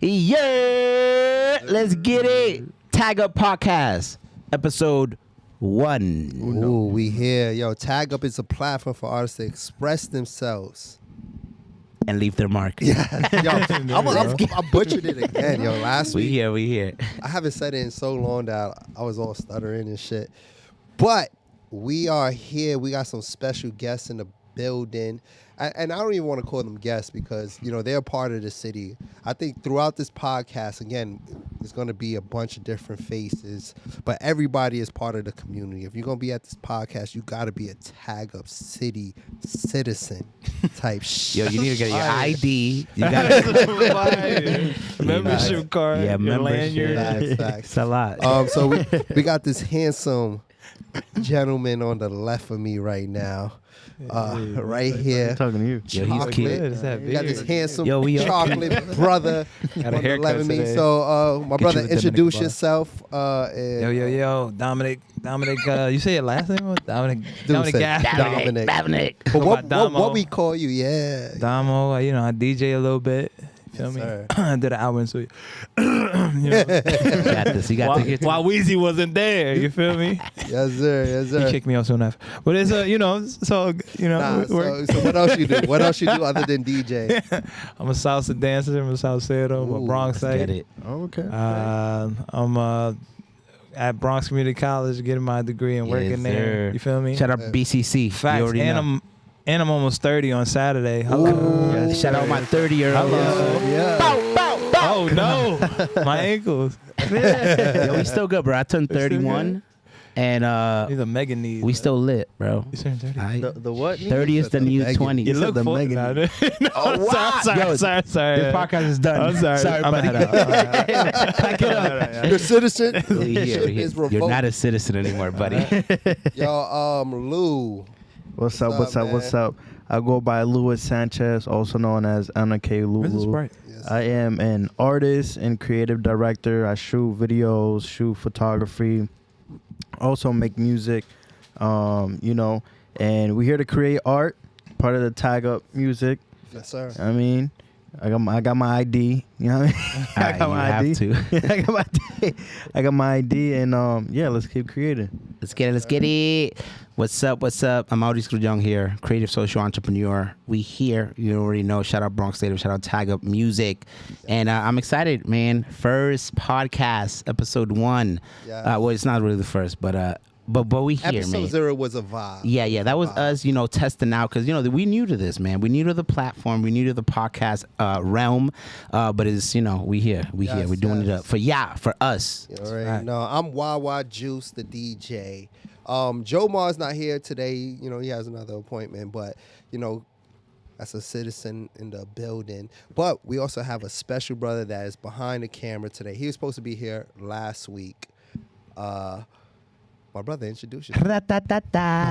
Yeah, let's get it. Tagup Podcast, episode 1. Ooh, we here. Yo, Tagup is a platform for artists to express themselves. And leave their mark. Yeah, yo, I butchered it again, yo. Last week, we here. I haven't said it in so long that I was all stuttering and shit. But we are here. We got some special guests in the building. And I don't even want to call them guests because, you know, they're part of the city. I think throughout this podcast, again, there's going to be a bunch of different faces, but everybody is part of the community. If you're going to be at this podcast, you got to be a Tagup City citizen type shit. Yo, you need to get your ID. You got membership card. Yeah, membership. Facts. It's a lot. So we got this handsome gentleman on the left of me right now. Right here. I'm talking to you. Yo, he's cute. We got this handsome we chocolate brother Got a on the haircut left of me. today. So, my Get brother, you the introduce Dominican yourself. And, Yo, Dominic, you say your last name? Dominic Dude said Gaffney. Dominic. But Go by Damo. what we call you? Yeah. Damo, you know, I DJ a little bit. Feel Yes, me? sir. I did an album, so you know, You got this. You got while, this. while Weezy wasn't there, you feel me? Yes, sir. Yes, He sir. kicked me off soon after. But it's you know, so you know, Nah, we're- so what else you do? What else you do other than DJ? I'm a salsa dancer. I'm a salsero. I'm a Ooh, Bronx Let's get side. it. Oh, okay. I'm at Bronx Community College getting my degree and working Yes, there. sir. You feel me? Shout out BCC. You Facts. already know. And I'm almost 30 on Saturday. Yes, shout out my 30-year-old. Hello. Yeah. Oh no, my ankles. Yo, we still good, bro. I turned 31, and These are mega knees. we still lit, bro. You turned 30. Aight. The what? 30 is the new Megan. 20. You look the full. mega Nah, knee. no, sorry. Yo, Sorry. This podcast is done. I'm sorry. Sorry, I'm buddy. gonna head out. Pack it up. Your citizen We here, we here. is You're revoked. not a citizen anymore, buddy. Yo, Lou. What's up? What's up? man? What's up? I go by Louis Sanchez, also known as Anna K. This is Lulu. bright. Yes. I am an artist and creative director. I shoot videos, shoot photography, also make music, you know, and we're here to create art, part of the Tagup music. Yes, sir. I mean, I got my ID, you know what I mean? I got my ID. I got my ID, and yeah, let's keep creating. Let's get it. Let's get it. What's up? What's up? I'm Maurice Grujong here, creative social entrepreneur. We here. You already know. Shout out Bronx Native. Shout out Tagup Music. And I'm excited, man. First podcast, episode 1. Yeah. Well, it's not really the first, but we here, Episode man. 0 was a vibe. Yeah, that was Vibe. us, you know, testing out because, you know, we new to this, man. We new to the platform. We new to the podcast realm. But it's, you know, we here. Yes, We're doing it yes. up for us. You already Right. know. I'm Wawa Juice, the DJ. Joe Mar's not here today. You know, he has another appointment, but, you know, that's a citizen in the building. But we also have a special brother that is behind the camera today. He was supposed to be here last week. My brother, introduce yourself.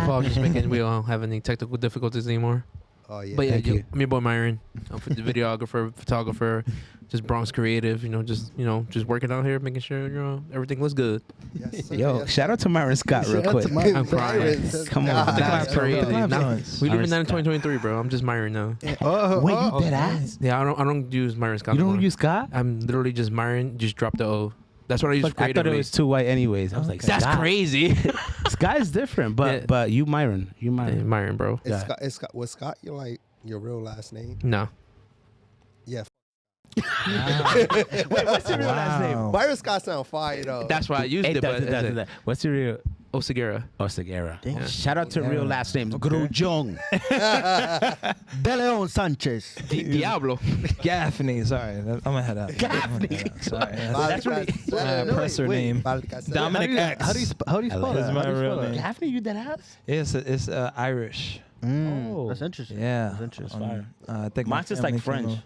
Well, just making we don't have any technical difficulties anymore. Oh, yeah. But yeah, Thank you. I'm your boy Myron. I'm the videographer, photographer, just Bronx creative. You know, just working out here, making sure everything looks good. Yes, sir. Yo, Yes, shout out to Myron Scott real quick. I'm crying. Come on. God. The claps are easy. Claps Now- on. We live Myron in Scott. 2023, bro. I'm just Myron now. Wait, you dead ass? Yeah, I don't use Myron Scott. You don't anymore. use Scott? I'm literally just Myron. Just drop the O. That's what I use I thought creatively. it was too white anyways. I was like, That's Scott. crazy. Scott is different, but you Myron. You Yeah, Myron. Myron, bro. Is Yeah. Scott, was Scott your real last name? No. Yeah. Wait, what's your real last name? Wow. Byron Scott sound fire, though. That's why I used it. But does. What's your real? Osagara. Osagara. Damn. Shout out to real last names. Grujong. De Leon Sanchez. Diablo. Gaffney. Sorry, I'm gonna head out. Gaffney. Sorry. That's really- Presser name. Dominic X. How do you spell That's that? my How do you real spell that? name. Gaffney, you dead ass? It's Irish. Oh. That's interesting. Yeah. That's interesting. fire. I think my Mine's just like family came French. over-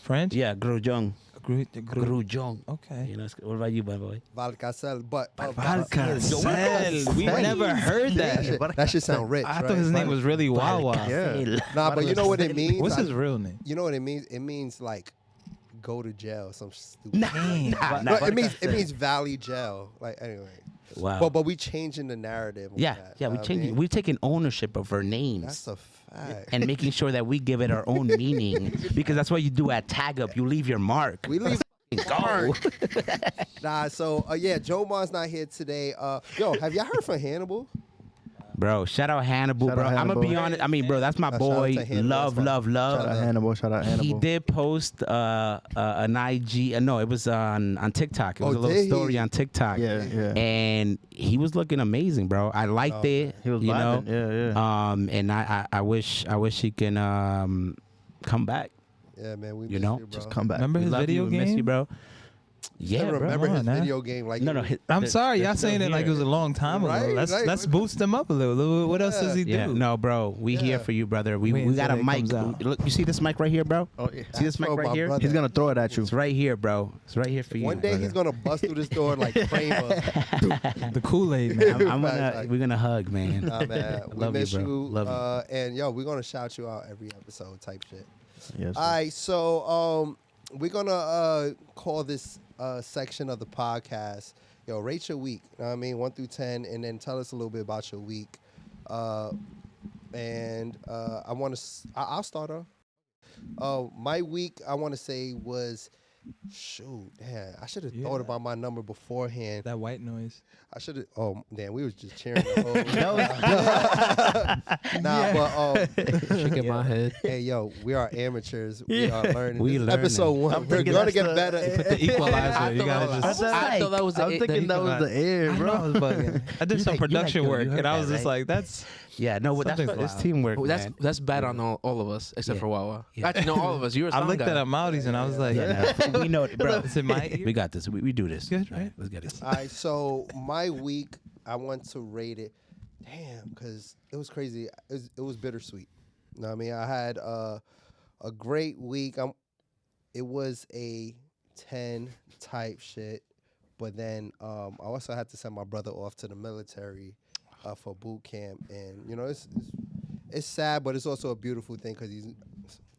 French? Yeah, Grujong. Grujong. You Okay. know, what about you, my boy? Valcasel, but Valcasel. We never heard that. That should sound rich. I right? thought his name was really Wawa. Yeah. Nah, but you know what it means? What's his real name? You know what it means? It means like go to jail. Some stupid. Nah, No, it means Valley Jail. Like anyway. Wow. But we changing the narrative. on Yeah, that, yeah, we know what I changing. mean? We're taking ownership of our names. That's a fact. And making sure that we give it our own meaning, because that's what you do at Tagup. You leave your mark. We leave Go. Nah, so yeah, Joe Ma's not here today. Yo, have y'all heard from Hannibal? Bro, shout out Hannibal, Shout bro. out I'm gonna be Hannibal. honest. I mean, bro, that's my Shout out boy. to Hannibal, Love, that's my- love, Shout out love. Hannibal. Shout out Hannibal. He did post an IG. No, it was on TikTok. It was Oh, a little did he? story on TikTok. Yeah, yeah. And he was looking amazing, bro. I liked Oh, it. He was you vibing. know. Yeah. And I wish he can come back. Yeah, man, we You miss know, you, bro. Just come back. Remember We his love video you. We miss game? you, bro. I Yeah, bro. remember Come his on, video game like No, I'm sorry, y'all they're still saying it like it was a here. long time Right, ago. right. Let's boost him up a little. What else does he do? Yeah, no, bro. We Yeah. here for you, brother. We Wait got a until it mic. comes out. Look, you see this mic right here, bro? Oh, yeah. See this mic for right my here? brother. He's gonna throw it at you. It's right here, bro. It's right here for you. One day he's brother. gonna bust through this door like Kramer. The Kool-Aid man. We're gonna hug, man. Nah, man, we Love you, miss bro. you. Love And yo, we're gonna shout you out every episode, type shit. Yes. All right, so we're gonna call this section of the podcast. Yo, rate your week. You know what I mean, 1 through 10, and then tell us a little bit about your week. And I want to. I'll start off. My week, I want to say was. Shoot, damn! I should have thought about my number beforehand. That white noise. I should have. Oh, damn! We was just cheering the whole. But Shaking my head. hey, yo, we are amateurs. We are learning. We This is learning. episode 1. I'm We're thinking gonna that's get the- better. Put the equalizer. You gotta just. I thought that was the I'm thinking that was the air, I know I bro. was bugging. I did You some like- you production like- work, you heard and I was that, just right? like, "That's Yeah, no, but that's Something's it's wild. teamwork, man. That's bad on all of us except Yeah. for Wawa. Yeah. Actually, no, all of us. You're a I sound looked guy. at Maldi's and I was like, Yeah, no, we know, it, bro. Is it my ear? We got this. We do this. Good, right? Let's get it. All right, so my week, I want to rate it. Damn, because it was crazy. It was bittersweet. You know what I mean? I had a great week. It was a 10 type shit, but then I also had to send my brother off to the military for boot camp, and you know it's sad, but it's also a beautiful thing because he's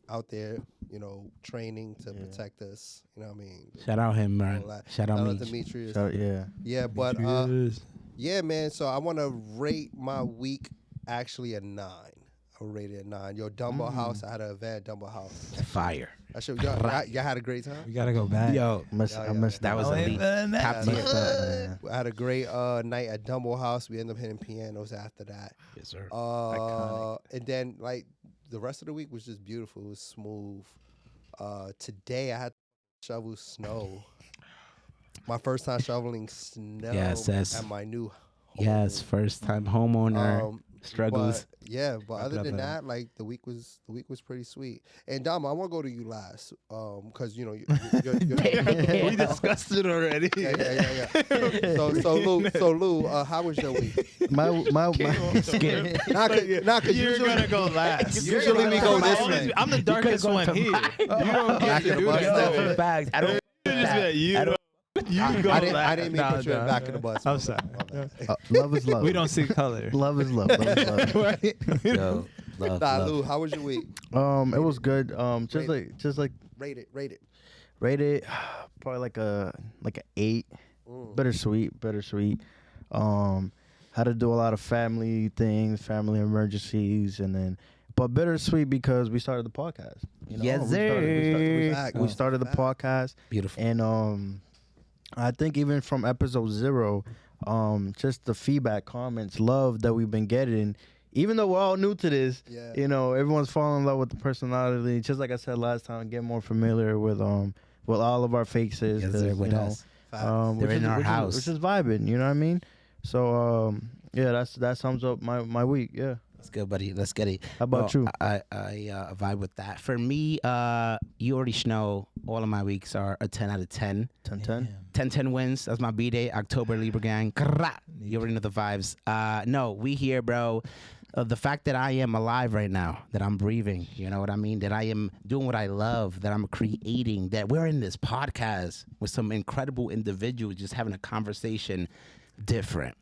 out there, you know, training to protect us. You know what I mean? Shout out him, man. All that. Shout out me. Demetrius. Yeah. Yeah, but Yes. yeah, man. So I want to rate my week actually a 9. I rated a 9. Yo, Dumbo House. I had an event at Dumbo House. Fire. I should y'all had a great time. We gotta go back. Yo, I missed that was Oh, elite. Top Yeah, tier. man. I had a great night at Dumbo House. We ended up hitting pianos after that. Yes, sir. And then like the rest of the week was just beautiful. It was smooth. Today I had to shovel snow. My first time shoveling snow Yes, yes. at my new home. Yes, first time homeowner struggles. But, yeah, but other up than that. that, like the week was pretty sweet. And Dom, I want to go to you last, because you know you're We discussed it already. yeah. So Lou, how was your week? My Scared. Nah, cause You're usually, gonna go last. usually we go this way. I'm the darkest one here. You don't Back get of to the do bus. that. Yeah. Facts. I don't. You go I didn't last. mean to put you in the back of the bus. I'm My sorry. bad, my bad. love is love. We don't see color. Love is love. Love is love. Yo, love, Nah, love. Lou, how was your week? It was good. Just like Rate it. rated probably like a 8. Bittersweet. Had to do a lot of family things, family emergencies, and then but bittersweet because we started the podcast. You know? Yes, We sir. Fact. we started the podcast, Beautiful. and I think even from episode 0, just the feedback, comments, love that we've been getting. Even though we're all new to this, Yeah. you know, everyone's falling in love with the personality. Just like I said last time, get more familiar with all of our faces. Yes, 'cause, sir, with you know, us. Facts. They're in our house. which is vibing. You know what I mean? So yeah, that sums up my week. Yeah. Let's go, buddy. Let's get it. How about Well, you? I vibe with that. For me, you already know all of my weeks are a 10 out of 10. 10-10. 10-10 wins. That's my B-Day. October, Libra Gang. Krrrah. You already know the vibes. No, we here, bro. The fact that I am alive right now, that I'm breathing, you know what I mean? That I am doing what I love, that I'm creating, that we're in this podcast with some incredible individuals just having a conversation different.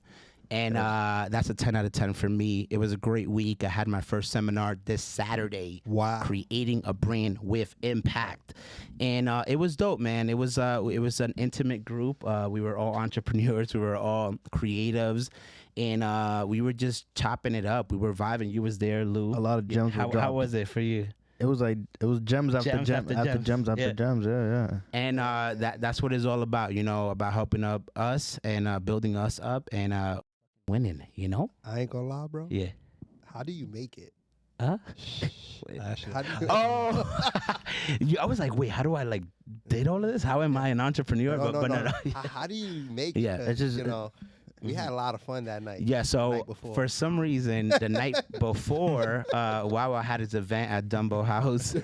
And that's a 10 out of 10 for me. It was a great week. I had my first seminar this Saturday. Wow. Creating a brand with impact. And it was dope, man. It was an intimate group. We were all entrepreneurs. We were all creatives. And we were just chopping it up. We were vibing. You was there, Lou. A lot of gems were How dropped. was it for you? it was gems after Gems gems after after gems. gems after Yeah. gems. Yeah. And that's what it's all about, about helping up us and building us up and winning, I ain't gonna lie, bro. Yeah. How do you make it? Huh? How do you? Oh, I was like, wait, how do I did all of this? How am I an entrepreneur? No. How do you make it? Yeah, 'Cause, it's just we had a lot of fun that night. Yeah, the so night before. for some reason, the night before, Wawa had his event at Dumbo House,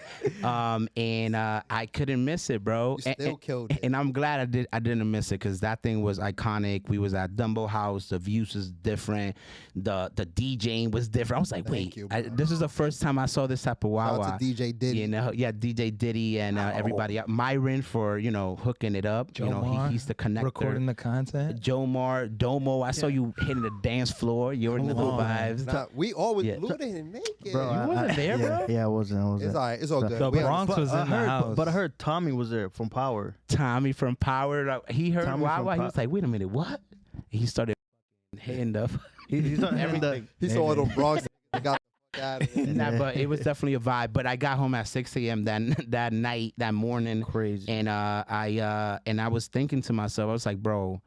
and I couldn't miss it, bro. You still killed it. And I'm glad I didn't miss it because that thing was iconic. We was at Dumbo House. The views was different. The DJing was different. I was like, Thank wait, you, bro. this is the first time I saw this type of Shout Wawa. out to DJ Diddy. Yeah, DJ Diddy and everybody. Myron for hooking it up. Jomar, he's the connector. recording the content. Jomar, Domo. I saw you hitting the dance floor. You already know the Come on. vibes. Nah, we always Yeah. Luda didn't make it. Bro, You wasn't there, bro? Yeah, I wasn't. It's all right. It's all good. The We Bronx understand. was in the house. But I heard Tommy was there from Power. Tommy from Power. He heard Tommy Wawa. from He was like, wait a minute, what? He started hitting the He's not everything. He saw them Bronx and got the fuck out of there. Nah, but it was definitely a vibe. But I got home at 6 a.m. that night, that morning. Crazy. And I was thinking to myself, I was like, bro,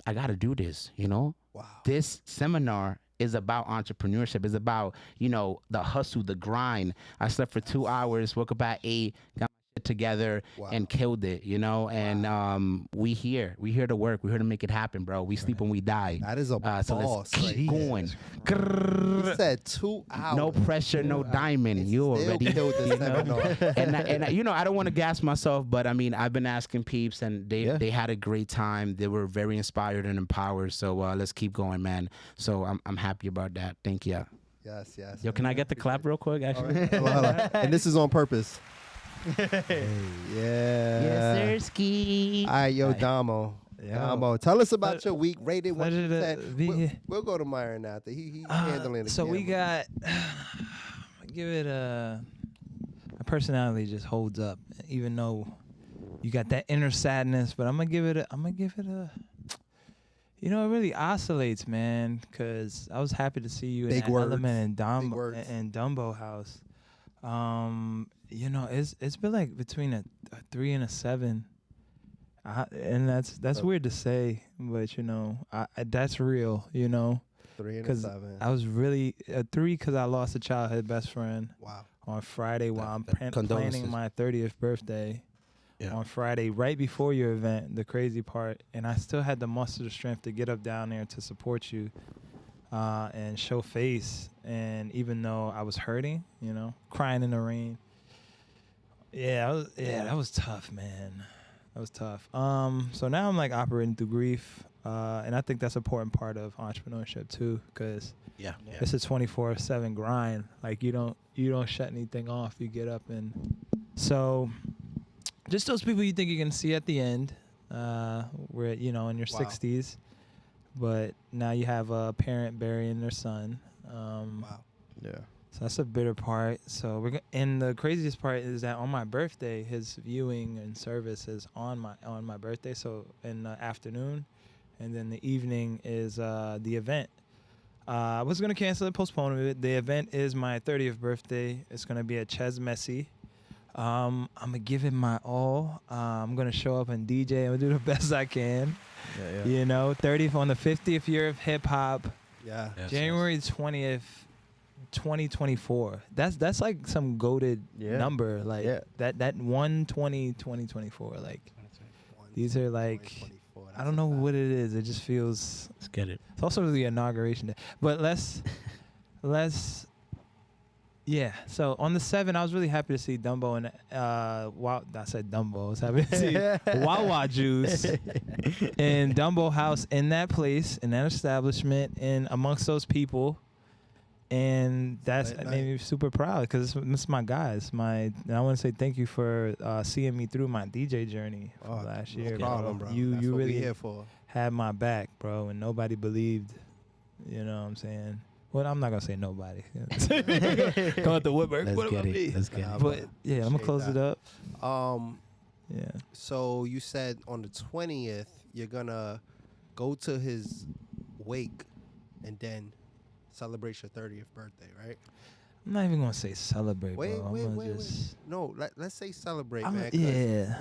I got to do this, Wow. This seminar is about entrepreneurship. It's about, the hustle, the grind. I slept for 2 hours, woke up at 8, got my shit together Wow. and killed it, and we here to work. We're here to make it happen, bro. We sleep when we die. That is a So let's boss. keep right going. there. He said 2 hours. No pressure, no diamond. You Still already killed the seminar. and I don't want to gas myself, but I mean, I've been asking peeps, and they had a great time. They were very inspired and empowered. So let's keep going, man. So I'm happy about that. Thank you. Yes. Yo, can I get the clap real quick? All Actually, right. Hold on. And this is on purpose. Yeah. yes, sir, ski. All right, yo, Damo. Yo. Damo, tell us about your week. Rated what Pleasure you to said. be We'll, here. we'll go to Myron after. He's handling the So we camera. got, give it my personality just holds up, even though you got that inner sadness. But I'm gonna give it a. It really oscillates, man. Cause I was happy to see you in Big that words. Element Big words. and Dumbo House. It's been like between a 3 and a 7. And that's weird to say, but that's real, 3 and a because 7. I was really a 3 because I lost a childhood best friend Wow. on Friday while I'm Condolences. planning my 30th birthday. Yeah. On Friday, right before your event, the crazy part, and I still had the muster the strength to get up down there to support you and show face. And even though I was hurting, crying in the rain, that was tough, man. That was tough. So now I'm like operating through grief, and I think that's an important part of entrepreneurship too, because Yeah. it's a 24/7 grind. Like you don't shut anything off. You get up and so just those people you think you can see at the end, where in your Wow. 60s, but now you have a parent burying their son. Wow. Yeah. So that's a bitter part. So and the craziest part is that on my birthday, his viewing and service is on my birthday. So in the afternoon, and then the evening is the event. I was gonna cancel it, postpone it. The event is my 30th birthday. It's gonna be at Ches Messi. I'm gonna give it my all. I'm gonna show up and DJ. I'm gonna do the best I can. Yeah. 30th on the 50th year of hip hop. Yeah. Yes, January 20th, 2024. That's like some goated number. Like that 1/20/2024. Like these are like 2024. I don't know what it is. It just feels. Let's get it. It's also the inauguration day. But let's. Yeah. So on the 7th, I was really happy to see Dumbo and I said Dumbo. I was happy to see Wawa Juice and Dumbo House in that place, in that establishment, and amongst those people. And that made me super proud because it's my guys. And I want to say thank you for seeing me through my DJ journey from last year. No problem, bro. You That's what we really here for. had my back, bro, and nobody believed. You know what I'm saying? Well, I'm not gonna say nobody. Come out the woodwork. Let's What get about it. me? Let's get it. But yeah, I'm gonna close it up. Yeah. So you said on the 20th you're gonna go to his wake and then celebrate your 30th birthday, right? I'm not even gonna say celebrate, Wait, bro. wait, I'm wait, gonna wait. just. No, let's say celebrate, I'm- man. 'cause yeah.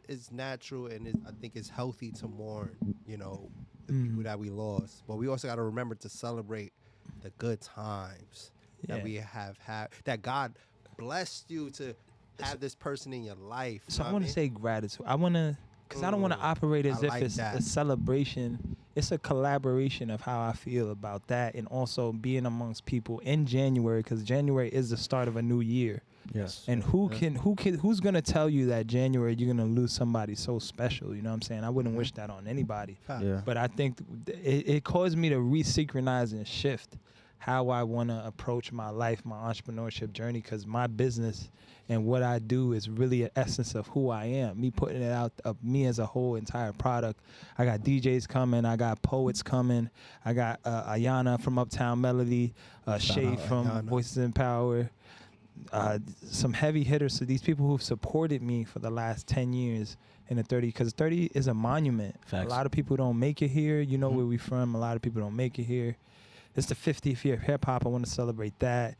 It's natural and I think it's healthy to mourn, the people that we lost. But we also got to remember to celebrate the good times that Yeah. we have had, that God blessed you to have this person in your life. So know I what want to mean? say gratitude. I want to, because I don't want to operate as I if like it's that. a celebration. It's a collaboration of how I feel about that, and also being amongst people in January, because January is the start of a new year. Yes. And who's gonna tell you that January you're gonna lose somebody so special? You know what I'm saying? I wouldn't wish that on anybody. Yeah. But I think it caused me to resynchronize and shift how I want to approach my life, my entrepreneurship journey, because my business and what I do is really an essence of who I am. Me putting it out of me as a whole entire product. I got DJs coming. I got poets coming. I got Ayana from Uptown Melody, Shay out from Ayana. Voices in Power. Some heavy hitters. So these people who've supported me for the last 10 years in the 30, because 30 is a monument. Facts. A lot of people don't make it here. You know where we from. A lot of people don't make it here. It's the 50th year of hip hop. I want to celebrate that,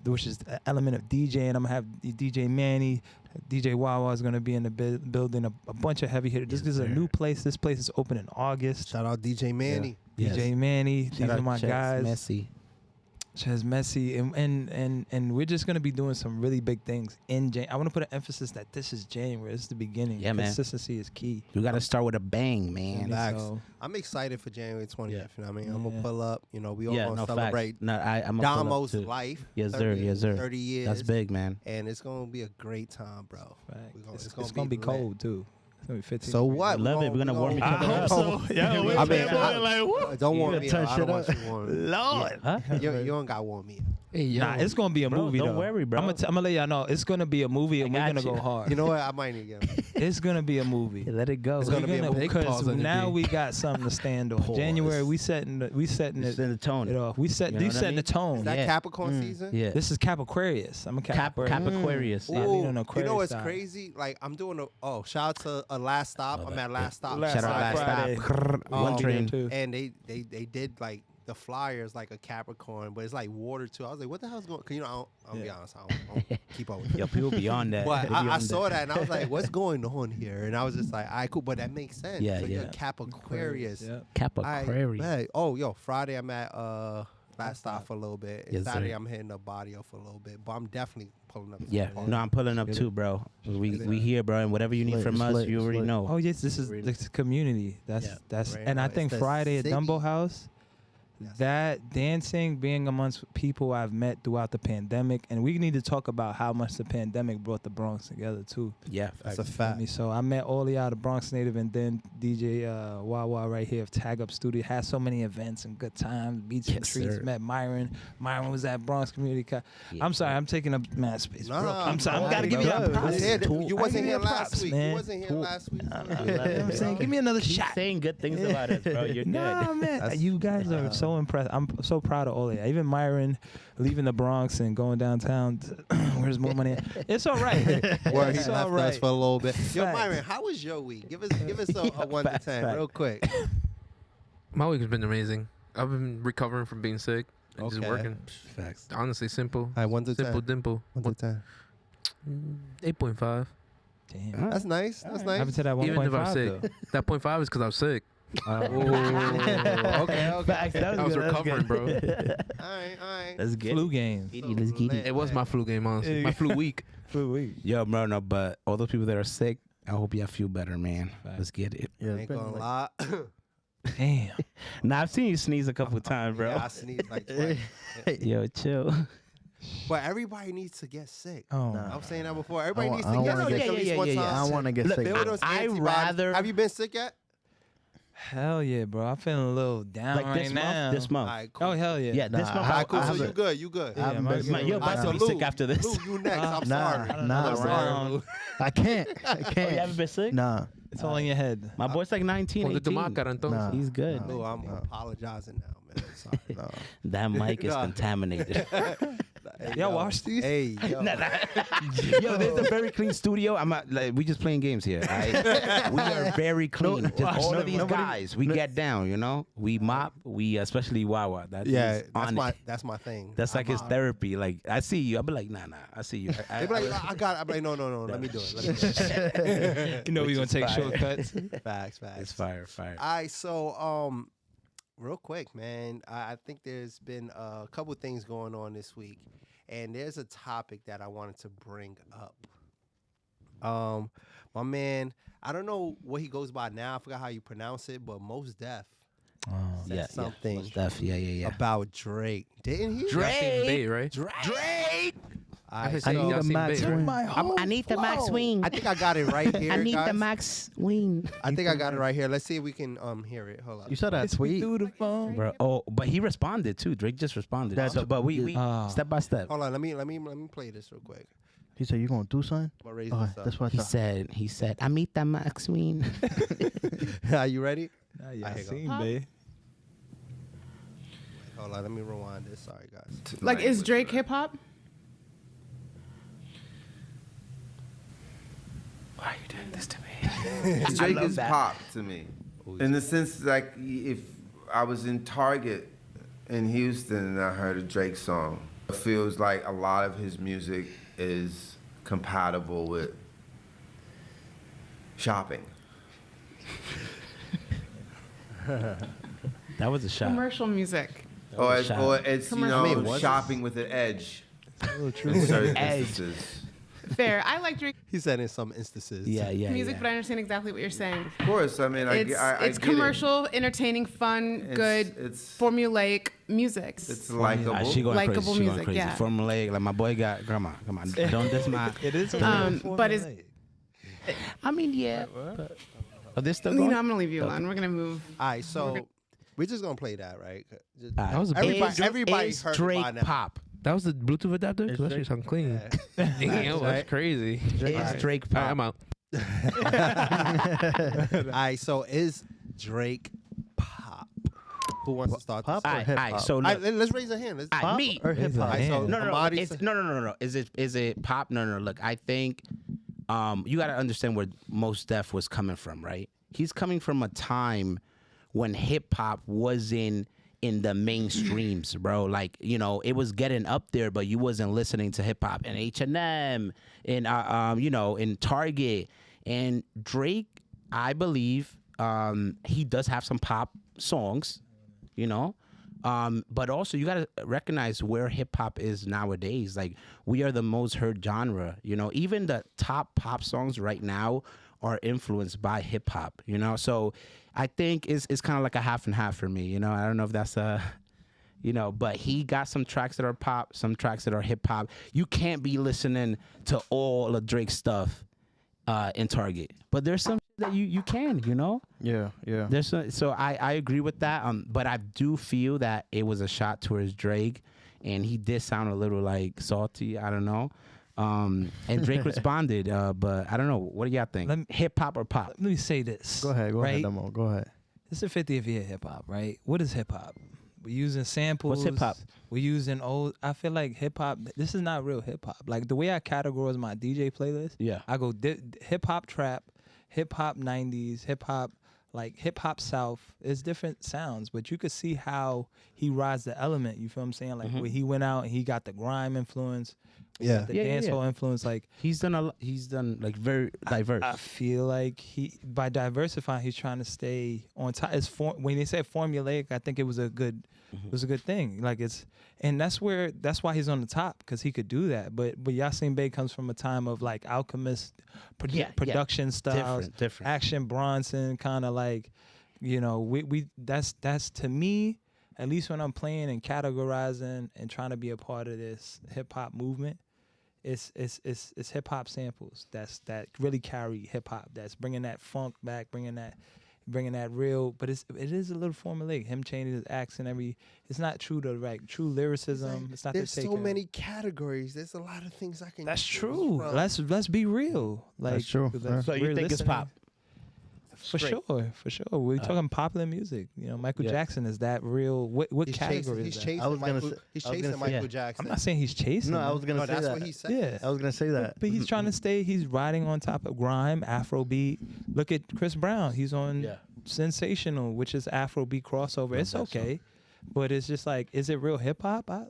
which is the element of DJing. I'm gonna have DJ Manny, DJ Wawa is gonna be in the building. A bunch of heavy hitters. This is a new place. This place is open in August. Shout out DJ Manny. DJ Manny. Shout These out are my Chez guys. Messi. Chez Messi, and we're just gonna be doing some really big things in January. I want to put an emphasis that this is January. This is the beginning. Yeah, man. Consistency is key. You got to start with a bang, man. Yeah. Facts. So- I'm excited for January 20th. Yeah. You know what I mean? I'm Yeah. gonna pull up. We all Yeah, gonna no celebrate facts. No, I'm gonna pull up Damo's too. life. Yes, sir. Yes, sir. 30 years. That's big, man. And it's gonna be a great time, bro. Right. We gonna- It's gonna be lit. cold too. It's gonna be 15. So what? I love it. We're gonna warm each I other hope up. so. Yeah, we- we- I mean, like, don't warm You me gonna up. I turn don't want shit you warm. Lord. Huh? You don't got warm me up. Hey, yo. Nah, it's gonna be a Bro, movie don't though. worry, bro. I'm gonna let y'all know it's gonna be a movie, and we're got gonna you. go hard. You know what? I might need to get It's gonna be a movie. Let it go. It's gonna be a movie. Big because pause on the now D. we got something to stand on. Pause. January we setting It's in it the tone. off. We You know you what I setting mean? the tone. Is that Yeah. Capricorn season? Yeah. This is Cap Aquarius. I'm a Cap Aquarius. Cap Aquarius. Yeah, Yeah. we don't know You know Aquarius what's side. crazy? Like I'm doing shout out to a Last Stop. I'm at Last Stop. Last Shout out Stop Last Friday. Stop. Um, One train. too. And they did like the flyers like a Capricorn, but it's like water too. I was like, what the hell's going? Cause I'll be honest, I don't keep up with it. Yo, people beyond that. But They I beyond saw that and I was like, what's going on here? And I was just like, all right, cool. But that makes sense. Yeah, so you're yeah. Cap Aquarius. Yeah. Cap All right, Aquarius. bet. Oh, yo, Friday I'm at Last Stop for a little bit. And Yes, Saturday sir. I'm hitting the Barrio for a little bit. But I'm definitely pulling up. to Yeah, some party. no, I'm pulling up too, bro. We here, bro, and whatever you need Lit, from it's us, lit, you it's already lit. know. Oh yes, this is Really? the community. That's Yeah. Right and I now, think it's the Friday at city. Dumbo House, Yes. that dancing, being amongst people I've met throughout the pandemic, and we need to talk about how much the pandemic brought the Bronx together too. Yeah, That's a facts. fact. So I met Oli out of Bronx native, and then DJ Wawa right here of Tagup Studio. Had so many events and good times, beats and Yes, treats. sir. Met Myron. Myron was at Bronx Community. Yeah. I'm sorry, I'm taking up mad space. Nah, bro. I'm sorry, bro. I gotta give you Good. a props. Yeah, Tool. you I wasn't give here you last props, week. man. You wasn't here Tool. last week. You know what I'm saying? Give me another Keep shot. saying good things about us, bro. You're Nah, good. man, That's- you guys are so impressed. I'm so proud of Ole. Even Myron leaving the Bronx and going downtown. Where's more money? It's all right. Where he It's left all right. us for a little bit. Yo, Facts. Myron, how was your week? Give us a 1 to facts, 10 facts. real quick. My week has been amazing. I've been recovering from being sick and just Okay. working. Facts. Honestly, simple. All right, 1 to 10. Simple dimple. 1 to 10. 8.5. Damn. That's nice. That's What happened nice. to that Even if I'm 1.5 sick. though? That 0.5 is because I was sick. Okay. Facts. That I was good, that recovering, bro. All right. Let's get Flu it. game. Let's get it. It was my flu game, honestly. My flu week. Flu week. Yo, bro, no, but all those people that are sick, I hope y'all feel better, man. Facts. Let's get it. Yeah, Ain't gonna lie. Damn. Nah, I've seen you sneeze a couple times, bro. Yeah, I sneezed like twice. Yo, chill. But everybody needs to get sick. Oh. I'm saying that before. Everybody I needs wa- to I get wanna sick get- at least yeah, one yeah, yeah. time. I don't want to get Look, sick. Build those I antibodies. rather- Have you been sick yet? Hell yeah, bro. I'm feeling a little down Like right this now. month. This month. All right, cool. Oh hell yeah. Yeah, this Nah, month. All right, cool. I So haven't- you good. You good. Yeah, I've my- been sick. You're All right, about so to be Lou, sick after this. Lou, you next. I'm Nah, sorry. nah, I'm sorry, around. Lou. I can't. I Oh, you can't. haven't been sick? Nah. It's all in your head. My boy's like 19, Ponte tu 18. máscara, entonces. Nah. He's good. Lou, I'm apologizing now, man. I'm sorry. No. That mic is Nah. contaminated. Y'all watch these? Hey, yo. Yo, there's a very clean studio. I'm not, like, we just playing games here. Right? We are very clean. Just all of these guys, we get down. You know, we mop. We especially Wawa. That's Yeah, on it. that's my thing. That's like his therapy. Like I see you, I'll be like, nah. I see you. They be like, I got it. I'm like, no. Let me do it. You know we're gonna take fire. shortcuts. Facts. It's fire. All right, so real quick, man, I think there's been a couple things going on this week, and there's a topic that I wanted to bring up. My man, I don't know what he goes by now. I forgot how you pronounce it, but Mos Def said something Stuff. Yeah. about Drake, didn't he? Yasin Bey, right? Drake. All right, I I need a Yasin Max Bey, right? Wing. I need the Max Wing. I think I got it right here. I need guys. the Max Wing. I think I got it right here. Let's see if we can hear it. Hold on. You saw that tweet? Through the phone. Bro, but he responded too. Drake just responded. That's So, but we step by step. Hold on. Let me play this real quick. He said, "You gonna do something?" I'm gonna raise Okay, this up. that's what I thought. He said, I meet the Max Wing. Are you ready? Nah, Here you go. Yasin Bey. Hold on. Let me rewind this. Sorry, guys. Like, is Drake hip hop? Why are you doing this to me? Drake love is that. pop to me, in the sense like if I was in Target in Houston and I heard a Drake song, it feels like a lot of his music is compatible with shopping. That was a shot. Commercial music. Or shout. it's you Commercial. know I mean, was shopping with an edge. Oh, true. In certain Edge. instances. Fair. I like Drake He said in some instances. Yeah. music, but I understand exactly what you're saying. Of course, I mean I It's get it. commercial, entertaining, fun, good, It's formulaic music. it's likable. She going Likable crazy. She going music, crazy. yeah. Formulaic. Like my boy got grandma. Come on. Don't diss my. It is. But it's, I mean, yeah. But, oh, this still you going? know, I'm gonna leave you alone. We're gonna move. All right, so we're just gonna play that, right? Just, That was a everybody is heard it Drake by now. pop. That was the Bluetooth adapter? It's That Drake. shit sound clean. Yeah. Damn, that's crazy. It's Drake All right, I'm pop. out. All right, so is Drake pop? Who wants to start? Pop this? or All hip right, hop? so All look. right, let's raise a hand. Let's, All right, me. or hip hop? All right, so No. Amadi It's, said- no. Is it pop? No. Look, I think you got to understand where Mos Def was coming from, right? He's coming from a time when hip hop wasn't in the mainstreams, bro. Like, you know, it was getting up there, but you wasn't listening to hip hop in H&M, in in Target. And Drake, I believe, he does have some pop songs, you know. But also you gotta recognize where hip hop is nowadays. Like, we are the most heard genre, you know. Even the top pop songs right now are influenced by hip hop, you know. So I think it's kind of like a half and half for me, you know. I don't know if that's but he got some tracks that are pop, some tracks that are hip hop. You can't be listening to all of Drake's stuff in Target, but there's some that you can, you know. Yeah. There's so I agree with that. But I do feel that it was a shot towards Drake, and he did sound a little like salty. I don't know. And Drake responded, but I don't know. What do y'all think? Hip hop or pop? Let me say this. Go ahead, right? Demo. Go ahead. This is the 50th year of hip hop, right? What is hip hop? We're using samples. What's hip hop? We're using old. I feel like hip hop. This is not real hip hop. Like the way I categorize my DJ playlist. Yeah. I go hip hop trap, hip hop 90s, hip hop like hip hop South. It's different sounds, but you could see how he rides the element. You feel what I'm saying? Like where he went out and he got the grime influence. Yeah. The Yeah, dancehall influence. Like He's done like very diverse. I feel like by diversifying, he's trying to stay on top. When they said formulaic, I think it was a good thing. Like that's why he's on the top, because he could do that. But Yasin Bey comes from a time of like Alchemist production styles, Different. Action Bronson, kind of like, you know, we that's to me, at least when I'm playing and categorizing and trying to be a part of this hip hop movement. It's hip hop samples that really carry hip hop. That's bringing that funk back, bringing that real. But it is a little formulaic. Him changing his accent it's not true to like true lyricism. It's not. There's to take so many categories. There's a lot of things I can. That's choose true. from. Let's be real. Like That's true. that's- So you we're think it's listening. pop? For straight. sure. We're talking popular music. You know, Michael Yeah. Jackson is that real? What He's category chasing, is he's that? chasing I was gonna Michael. say- He's I was chasing gonna say- Michael Yeah. Jackson. I'm not saying he's chasing. No, I him. was gonna No, say that's that. what he said. Yeah. I was gonna say that. But he's trying to stay. He's riding on top of grime, Afrobeat. Look at Chris Brown. He's on Yeah. Sensational, which is Afrobeat crossover. It's okay, but it's just like, is it real hip hop? Like,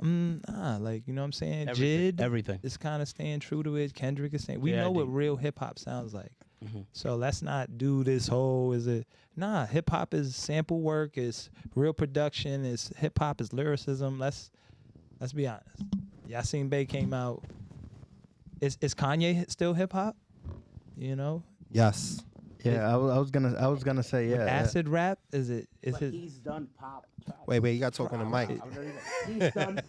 you know what I'm saying? Jid Everything. is kind of staying true to it. Kendrick is saying, we Yeah, know what dude. real hip hop sounds like. So let's not do this whole, hip hop is sample work, is real production, is hip hop is lyricism. Let's be honest. Yasin Bey came out. Is Kanye still hip hop? You know? Yes. Yeah, I was gonna say yeah. Acid rap? Is it He's done pop. Wait, you got to talk on the mic. He's done.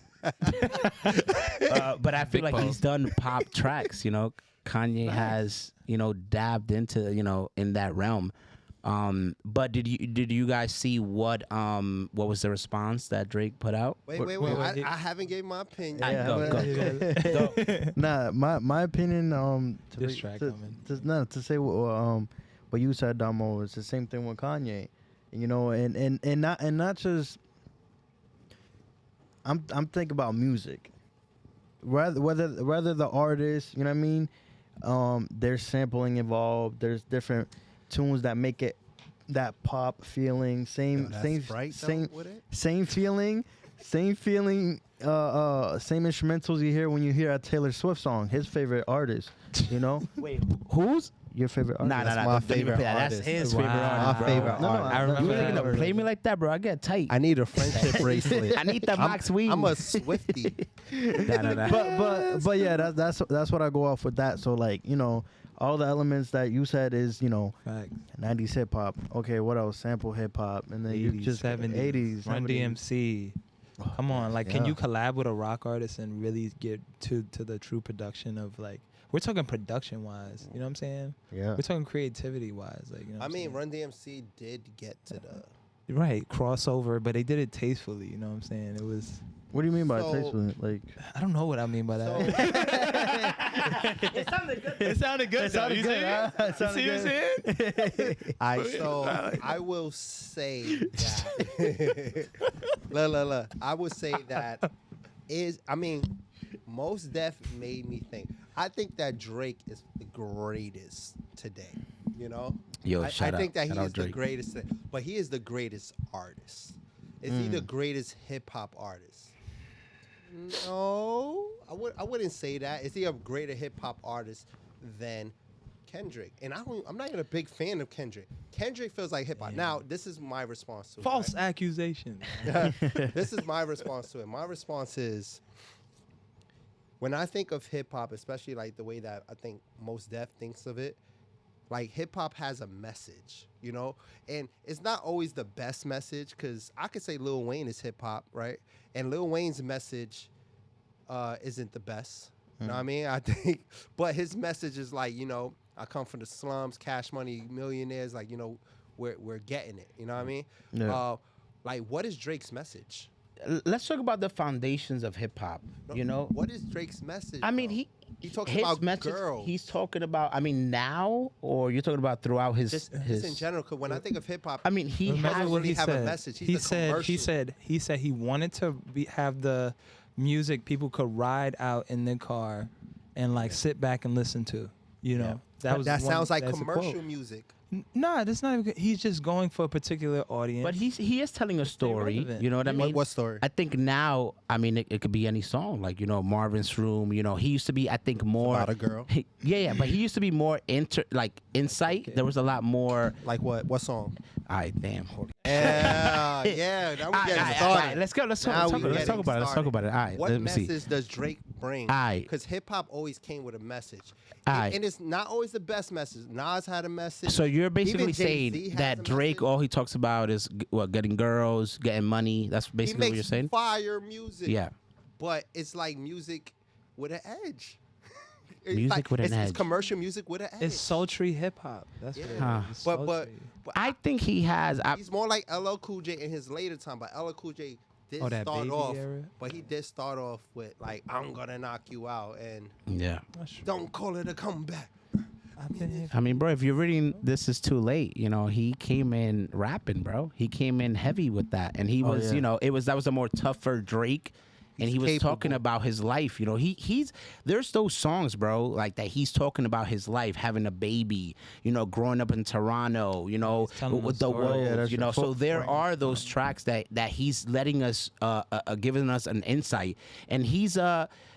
But I feel Big like he's done pop tracks. You know, Kanye has dabbed into in that realm. But did you guys see what was the response that Drake put out? Wait. wait. I haven't gave my opinion. Yeah, Go. Nah, my opinion. Diss track coming. To say what you said, Damo, it's the same thing with Kanye. And not just. I'm thinking about music. Whether the artist, you know what I mean. There's sampling involved. There's different tunes that make it that pop feeling. Same feeling. Same instrumentals you hear when you hear a Taylor Swift song. His favorite artist. Wait, who's? Your favorite artist? Nah. my don't even favorite play that. That's artist. his Wow. favorite artist. My bro. favorite No, artist. I remember You ain't that. gonna play me like that, bro. I get tight. I need a friendship bracelet. I need the Max Weed. I'm a Swiftie. Nah. But yeah, that's what I go off with that. So like all the elements that you said is Facts. 90s hip hop. Okay, what else? Sample hip hop, and then you 80s, just 70s, Run 70s. DMC. Come on, like, can Yeah. you collab with a rock artist and really get to the true production of, like, we're talking production wise, you know what I'm saying? Yeah. We're talking creativity wise, like, you know. What I I'm mean, saying? Run DMC did get to the. Right, crossover, but they did it tastefully, you know what I'm saying? It was, What do you mean by So- tasteful? Like I don't know what I mean by that. It sounded good. It sounded good. It sounded good. It sounded good. I will say that. La. I would say that Mos Def made me think. I think that Drake is the greatest today. Yo, I shout think out. that he Shout out is the Drake. greatest, but he is the greatest artist. Is he the greatest hip hop artist? No, I wouldn't say that. Is he a greater hip hop artist than Kendrick? And I'm not even a big fan of Kendrick. Kendrick feels like hip hop. Now, this is my response to it. False accusation. This is my response to it. My response is, when I think of hip hop, especially like the way that I think Mos Def thinks of it, like hip hop has a message, and it's not always the best message, because I could say Lil Wayne is hip hop, right? And Lil Wayne's message isn't the best. You know what I mean? I think, but his message is like, I come from the slums, Cash Money, millionaires, like, we're getting it. You know what I mean? Yeah. Like, what is Drake's message? Let's talk about the foundations of hip hop. What is Drake's message? I mean, though? He talks his about message, girls. He's talking about. I mean, now, or you're talking about throughout his just his. in general, because when I think of hip hop, I mean, he Remember has. what he have a said. message. He's He the said commercial. he said he wanted to have the music people could ride out in their car and like sit back and listen to. That sounds like that's a quote. commercial music. Nah, that's not even good. He's just going for a particular audience. But he is telling a story. relevant. You know what I mean? What story? I think now, I mean, it could be any song. Like, Marvin's Room. He used to be, I think, more about a girl. Yeah, but he used to be more insight. Okay. There was a lot more. Like what? What song? All right, damn. Hold on. Yeah. Now we getting started. Let's go. Let's Now talk we about it. getting Let's talk about it. All right. What let me see. message does Drake bring? Aight. Because hip hop always came with a message. Aight. And it's not always the best message. Nas had a message. So you're basically Even Jay-Z saying has that a Drake, message. all he talks about is getting girls, getting money. That's He basically what makes you're saying. fire music. Yeah. But it's like music with an edge. It's Music with an it's edge. commercial music with an edge. it's sultry hip hop. That's what it is. Huh. It's But sultry. I think he has. he's more like LL Cool J in his later time, but LL Cool J did that start Baby off. era? But he did start off with like, I'm gonna knock you out, and Yeah. That's true. don't call it a comeback. I've been here. I mean, bro, if you're reading This Is Too Late, you know, he came in rapping, bro. He came in heavy with that. And he was, yeah. you know, that was a more tougher Drake. And He's he was capable. talking about his life, you know. There's those songs, bro, like that. He's talking about his life, having a baby, you know, growing up in Toronto, you know, He's telling with the the story. wolves, Yeah, that's you know. right. So there Right. are those tracks that he's letting us, giving us an insight, and he's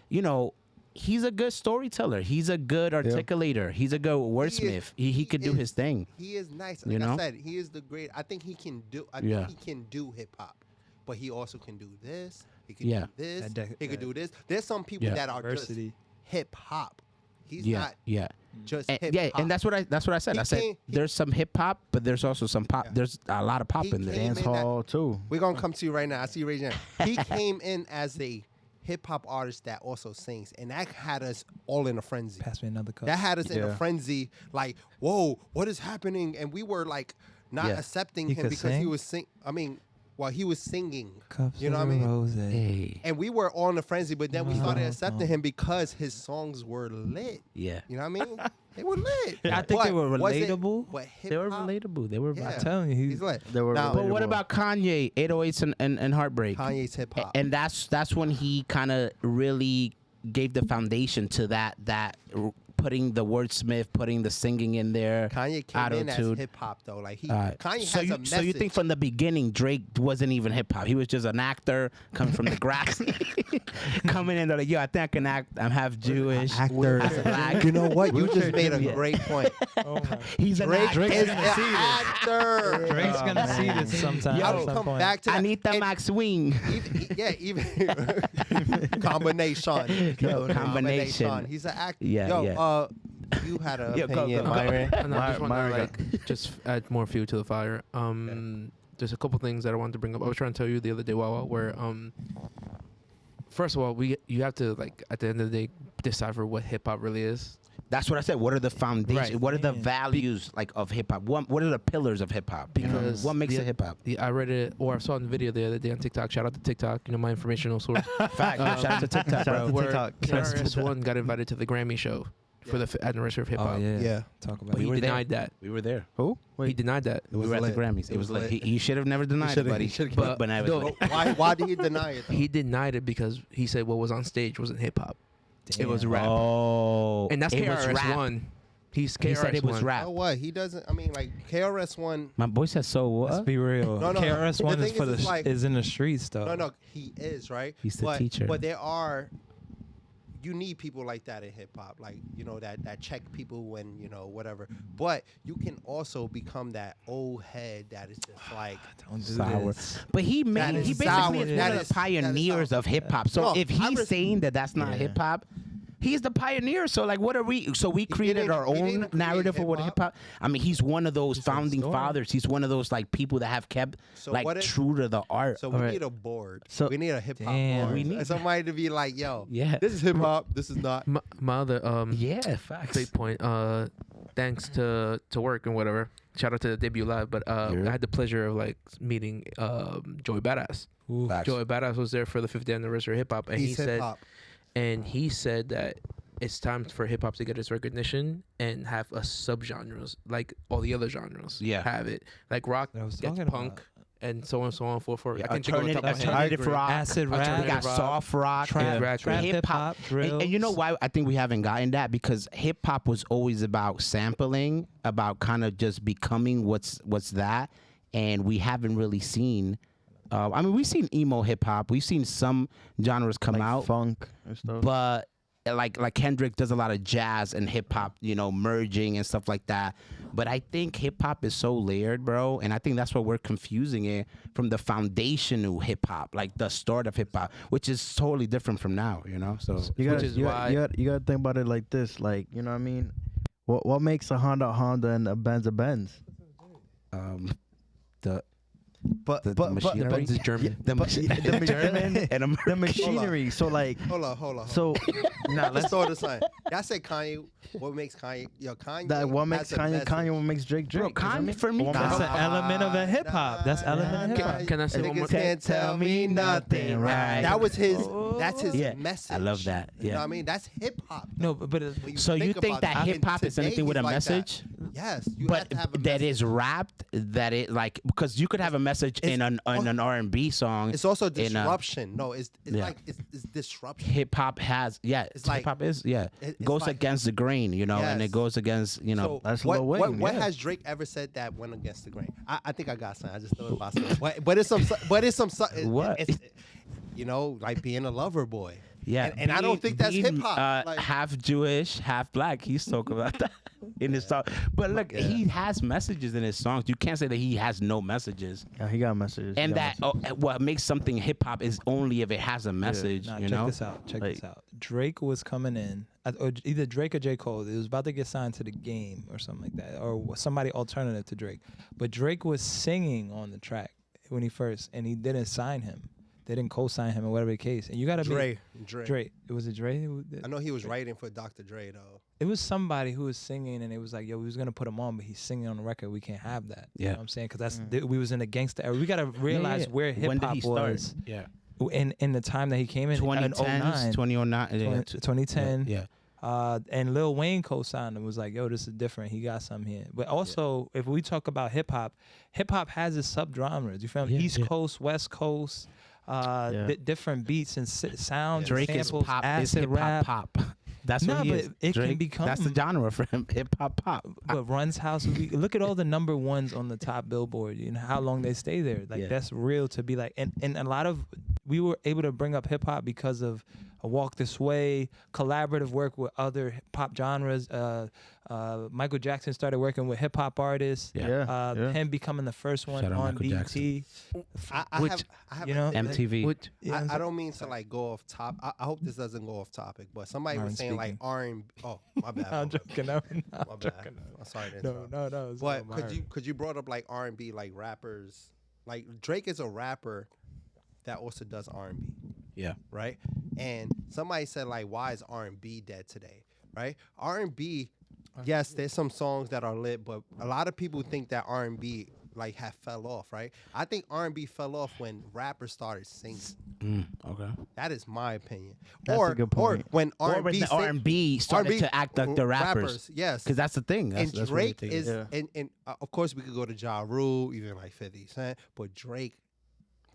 you know. He's a good storyteller. He's a good articulator. He's a good wordsmith. He could do is- his thing. He is nice. You Like know? I said, he is the great. I think he can do. I Yeah. think he can do hip hop, but he also can do this. He can Yeah. do this. That He could do this. There's some people Yeah. that are Diversity. just hip hop. He's Yeah, not yeah. just And, hip yeah, hop. and that's what I said. He I said came- there's some hip hop, but there's also some pop. Yeah. There's a lot of pop He in there. came Dance in that- hall too. We're gonna come to you right now. I see you raising your hand. He came in as a hip hop artist that also sings, and that had us all in a frenzy. Pass me another cup. That had us in a Yeah. frenzy, like, whoa, what is happening? And we were like not Yeah. accepting He him could because he sing? was he was singing. Cups You know what I of mean? rose. Hey, And we were all in a frenzy, but then we started Uh-huh. accepting him because his songs were lit. yeah. You know what I mean? They were lit. I think they were was it- relatable. but They were hip-hop, relatable. They were. Yeah. I'm telling you, He's lit. They were Now, But what relatable. about Kanye, 808s and Heartbreak? Kanye's hip hop. And that's when he kind of really gave the foundation to that putting the wordsmith, putting the singing in there. Kanye came in as auto-tune. hip hop though. Like Kanye so has you, a message. So you think from the beginning Drake wasn't even hip hop? He was just an actor coming from the grass, coming in there like, yo, I think I can act. I'm half Jewish. Actor. half black. You know what? You just made a Yeah. great point. oh my. He's an Drake actor. is gonna an see this. actor. Drake's gonna see this sometime. Yo, at I'll some come point. back to that. Anita And McSwing. even combination. Combination. He's an actor. Yeah, Yo, yeah. You had an Yo, go, opinion, go, go. Myron. No, I just want to Myra like just add more fuel to the fire. There's a couple things that I wanted to bring up. I was trying to tell you the other day, Wawa, where first of all, you have to like at the end of the day decipher what hip hop really is. That's what I said. What are the foundation? Right. What are the Man. values like of hip hop? What are the pillars of hip hop? Because what makes the- it hip hop? I read it or I saw in the video the other day on TikTok. Shout out to TikTok, you know, my informational source. Fact. Shout out to TikTok, Shout out bro. to Where TikTok. KRS-One got invited to the Grammy show for the anniversary of hip hop. Oh yeah. Yeah. Talk about But he were there. denied that. We were there. Who? He denied that. We were at lit. the Grammys. It was lit. He should have never denied it, should've- buddy. he should've But I was no. lit. Why did he deny it? Though? He denied it because he said what was on stage wasn't hip hop. It was rap. Oh, And that's it was rap. KRS-One. He's KRS-One. He said it was rap. Oh, what? He doesn't. I mean, like KRS-One. My boy said so. Let's What? be real. No, no. KRS-One The is thing for is, the it's like- is in the streets though. No, he is right. He's the but, teacher. But there are. You need people like that in hip hop, like that check people when whatever. But you can also become that old head that is just like Don't do Sour. this. But he That is basically sour. is one That of is- the pioneers that is of hip hop. So No, if he's saying that that's not Yeah. hip hop, he's the pioneer. So like, what are we? So we created didn't- our he own didn't create narrative of what hip hip-hop. hop. I mean, he's one of those He's a founding story. fathers. He's one of those like people that have kept So like what if- true to the art. So we Alright. need a board. So- we need a hip hop Damn. board. We need- somebody to be like, yo, Yeah. this is hip hop. This is not. My other Yeah, facts. big point. Thanks to work and whatever. Shout out to the debut live. But I had the pleasure of like meeting Joey Badass. Ooh. Facts. Joey Badass was there for the 50th anniversary of hip hop, and He's he hip said, hop. that it's time for hip hop to get its recognition and have a subgenres like all the other genres. Yeah. have it like rock I was gets talking punk about. and so on and so on for. Yeah, I can't think of the top of my head. alternative rock, Acid rap. We got Alternative rock, soft rock, Trap, Yeah. trap hip hip hop, hop, drills. and you know why I think we haven't gotten that because hip hop was always about sampling, about kind of just becoming what's that, and we haven't really seen. I mean, we've seen emo hip hop, we've seen some genres come like out, funk and stuff. but like Kendrick does a lot of jazz and hip hop, merging and stuff like that. But I think hip hop is so layered, bro, and I think that's what we're confusing it from the foundational hip hop, like the start of hip hop, which is totally different from now, So you gotta, which is you, why- you gotta think about it like this, like you know what I mean. What makes a Honda and a Benz a Benz? the But The but machinery? Benz is German. the German and the machinery. So like Hold on. so Nah, Let's throw this on. Y'all said Kanye. What makes Kanye? Yo, Kanye. that what makes has a Kanye message. Kanye, what makes Drake Bro, Drake? You know what I Kanye mean? for me, What That's makes- an element of a hip hop. That's element of hip hop. Can I say one Niggas more can't tell me nothing, right? That was his. That's his Yeah, message. I love that. You know Yeah. what I mean? That's hip hop. No, but When So you think about that and hip hop is today anything with he's a like that. message? Yes, you have But to have a that message. is rapped. That it like because you could have a message in an R&B song. It's also in a- disruption. No, it's Yeah. like it's disruption. Hip hop has It's like- hip hop is it's goes like- against the grain, and Yes. it goes against So That's what, Lil Wayne, what yeah. has Drake ever said that went against the grain? I think I got something. I just thought about something. But it's some What? It's, like being a lover boy. Yeah, and I don't think that's being, hip hop. Like, half Jewish, half black. He's talking about that in his song. But look, he has messages in his songs. You can't say that he has no messages. Yeah, he got messages. And that what makes something hip hop is only if it has a message. Nah, you check know, this out. Check Like- this out. Drake was coming in, or either Drake or J. Cole. It was about to get signed to the Game or something like that, or somebody alternative to Drake. But Drake was singing on the track when he first, and he didn't sign him. They didn't co-sign him or whatever the case. And you got to Dre. Dre. Was it Dre? I know he was writing for Dr. Dre though. It was somebody who was singing, and it was like, yo, we was gonna put him on, but he's singing on the record. We can't have that. You know what I'm saying? Because we was in a gangster era. We gotta realize where hip when did hop he start? was Yeah, in the time that he came in 2010, 2009, 2010. Yeah. And Lil Wayne co-signed and was like, yo, this is different. He got something here. But also, if we talk about hip hop has its sub-genres. You feel me? Yeah, East yeah. Coast, West Coast, different beats and sounds. Drake samples, is pop. Is acid hip rap. hop. That's Nah, what he but is. it can Drake, become- That's the genre for him. Hip hop pop. But Run's House, look at all the number ones on the top Billboard. You know how long they stay there. Like that's real to be like, and a lot of we were able to bring up hip hop because of Walk This Way, collaborative work with other pop genres. Michael Jackson started working with hip hop artists. Him becoming the first one Shout out on Michael BET. I have you know, MTV. Which I don't mean to like go off top. I hope this doesn't go off topic, but somebody was saying like R&B. Oh, my bad. I'm joking. My bad. I'm sorry to interrupt. No. it's But not could you brought up like R&B, like rappers? Like Drake is a rapper that also does R&B, Yeah. right? And somebody said like, why is R&B dead today, right? R&B, yes, there's some songs that are lit, but a lot of people think that R&B like have fell off, right? I think R&B fell off when rappers started singing. Okay. That is my opinion. That's a good point. Or when Or R&B, when the R&B started to act like the rappers. yes. Because that's the thing. That's And what Drake we think. is, and of course we could go to Ja Rule, even like 50 Cent, but Drake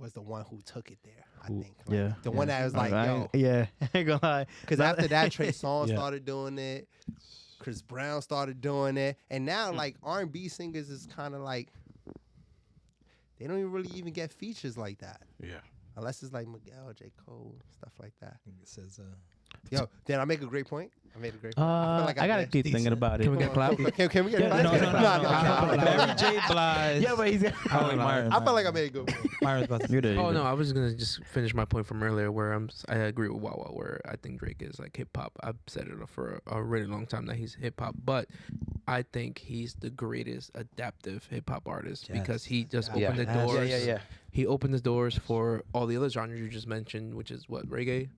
was the one who took it there, I think. Like, the one that was like, yo. Yeah, ain't gonna lie. Because after that, Trey Songz started doing it. Chris Brown started doing it. And now, like, R&B singers is kind of like, they don't even really even get features like that. Yeah. Unless it's like Miguel, J. Cole, stuff like that. It says, Yo, did I make a great point? I made a great point. I gotta keep thinking about it. Can we get clap? Can we get a no. clap? Mary J. Blige. Yeah, but he's. Myron. I felt like I made a good point. Myron's about to You did. Oh no, I was gonna just finish my point from earlier where I agree with Wawa where I think Drake is like hip hop. I've said it for a really long time that he's hip hop, but I think he's the greatest adaptive hip hop artist because he just opened the doors. He opened the doors for all the other genres you just mentioned, which is what reggae.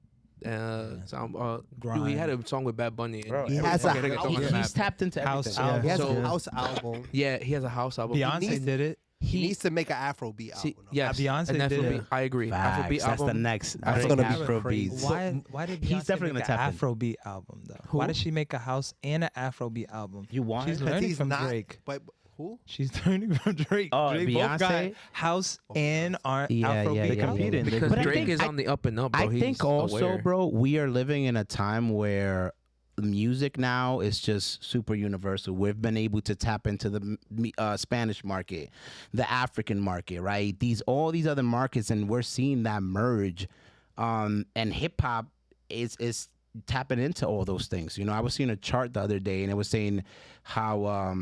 Dude, he had a song with Bad Bunny. And He has a He's tapped into House everything. album. He has So- a house album. Yeah, he has a house album. Beyonce did it. He needs to make an Afrobeat See, album. yes, Beyonce an did Afrobeat. it. I agree. Facts. Afrobeat That's the album. next. That's gonna be Afro crazy. beats. Why did He's Beyonce definitely make gonna an tap in. Afrobeat album though? Why did she make a house and an Afrobeat album? You want She's it? learning He's from not, Drake. But who? She's learning from Drake. Oh, Drake both got Beyonce? house and Yeah, Afrobeat. yeah, They yeah, competing. yeah. Because But I Drake think- is on the up and up, bro. I think He's also, aware. bro, we are living in a time where music now is just super universal. We've been able to tap into the Spanish market, the African market, right? All these other markets, and we're seeing that merge. And hip hop is tapping into all those things. You know, I was seeing a chart the other day, and it was saying how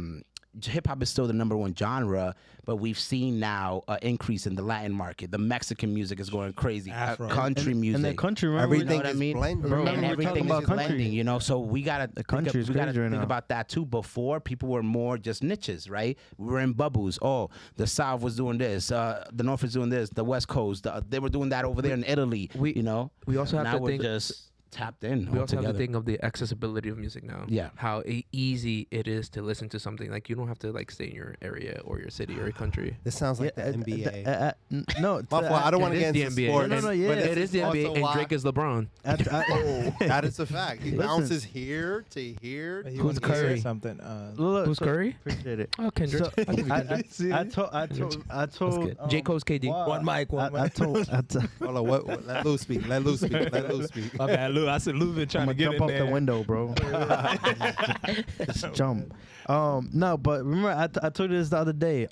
hip hop is still the number one genre, but we've seen now an increase in the Latin market. The Mexican music is going crazy. Afro. Country music. And the country, remember, Everything You know what I is mean? blending. Remember And we were everything talking is about country. blending, you know. So we gotta country is we gotta crazy right think now. about that too. Before, people were more just niches, right? We were in bubbles. Oh, the South was doing this, the North was doing this, the West Coast, they were doing that over there in Italy. We you know, we also have now to we're think- just tapped in. We also have altogether. to think of the accessibility of music now. Yeah. How easy it is to listen to something. Like you don't have to like stay in your area or your city or your country. This sounds like the NBA. No, My fault, I don't want to It get is into the NBA. sports. No, yeah. but It is the also NBA, and why- Drake is LeBron. That is a fact. He Listen. bounces here to here. He to wanted to say here. something. Who's Curry? Appreciate it. Oh, Kendrick. So, I'll give you Kendrick. I told. good. J. Cole's KD. why- One mic, one I mic. told. Hold on, what? Let Lou speak. Let Lou speak. Let Lou speak. My bad, Lou. I said Lou been trying I'm to gonna get jump in off there. the window, bro. Just jump. No, but remember, I told you this the other day.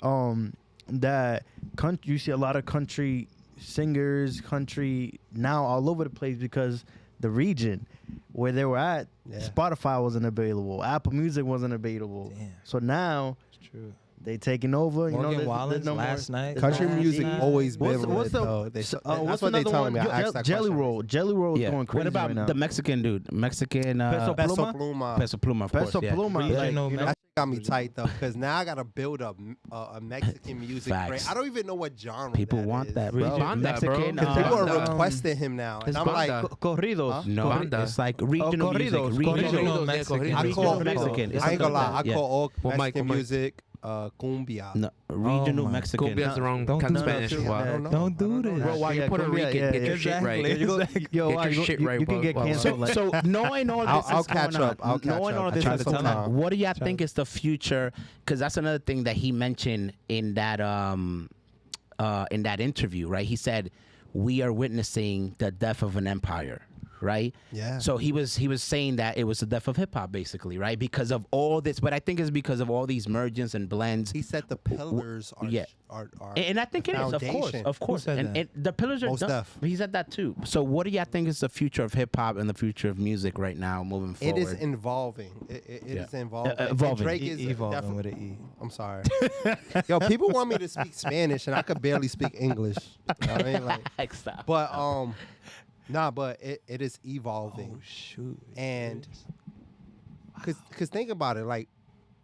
That country, you see a lot of country singers, country now all over the place because the region where they were at, Yeah. Spotify wasn't available, Apple Music wasn't available. Damn. So now It's true. they taking over. Morgan there's Wallen's no more- last night. there's Country no more- music always been What's lit, the- though. They, so- that's what's what they another telling me. one? I asked that Jelly question. Roll. Jelly Roll is Yeah. going crazy What about right now. the Mexican dude? Mexican. Peso Peso Pluma? Pluma. Peso Pluma, of Peso course. Yeah. Pluma, like, Regional you know, That shit got me tight though, because now I gotta build up a Mexican music. Facts. Brand. I don't even know what genre. People that want is. that, bro. Banda, bro. Mexican. Because People Banda. are requesting him now, and It's I'm banda. like, corridos. Huh? No, Banda. it's like regional music. corridos, Regional, Regional yeah, Mexican. corridos. I regional call Mexican. It's I ain't gonna something lie. like I that, call all Well, Mike, Mexican well, Mike. music cumbia. No, regional my Mexican. Cumbia's the wrong Don't kind do of that. Spanish. I Wow. don't know. Don't do this. Bro, while Yeah, you're Puerto cumbia, Rican, yeah, get your shit exactly. right. Yo, Get why your you, shit you, right, you can bro. get Wow, wow. canceled. So knowing all this I'll is catch going up. on, I'll catch knowing up. all I this tried is to going tell on, him. what do y'all think is the future? Because that's another thing that he mentioned in that interview, right? He said we are witnessing the death of an empire, right? Yeah. So he was saying that it was the death of hip hop, basically, right? Because of all this, but I think it's because of all these mergings and blends. He said the pillars are Yeah. are And I think it is, foundation. of course. said And, that? and the pillars are Mos done. Def. He said that too. So what do y'all think is the future of hip hop and the future of music right now, moving It forward? is evolving. It Yeah. is evolving. Evolving. And Drake is Evolving definitely. with an E. I'm sorry. Yo, people want me to speak Spanish, and I could barely speak English. You know what I mean? Like, Stop. but but it is evolving. Oh shoot. And because think about it, like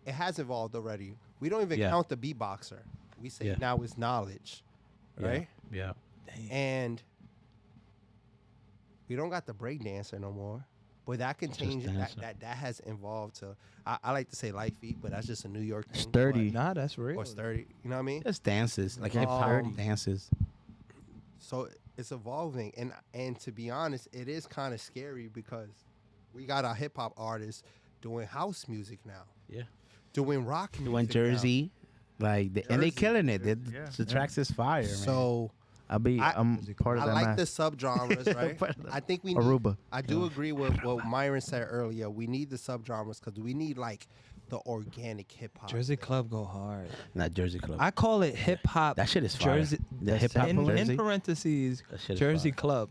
it has evolved already. We don't even Yeah. count the beatboxer. We say Yeah. now it's knowledge, right? Yeah. And we don't got the break dancer no more. But that can change. dancer. That has evolved to. I like to say light feet, but that's just a New York thing. Sturdy. Nah, that's but- real. or sturdy. You know what I mean? It's dances, like hip hop Um, dances. So it's evolving, and to be honest, it is kind of scary because we got our hip hop artists doing house music now, Yeah. doing rock music. Doing Jersey, like, and they Jersey. killing it. Yeah. The tracks is fire, now. man. So I'm part of I that like math. the subgenres, right? I think we need, Aruba. I do agree with what Myron said earlier. We need the subgenres because we need like the organic hip hop. Jersey Club go hard. Not Jersey Club. I call it hip hop. That shit is fire. Jersey. The hip hop in, Jersey. in parentheses, That shit is Jersey fire. Club.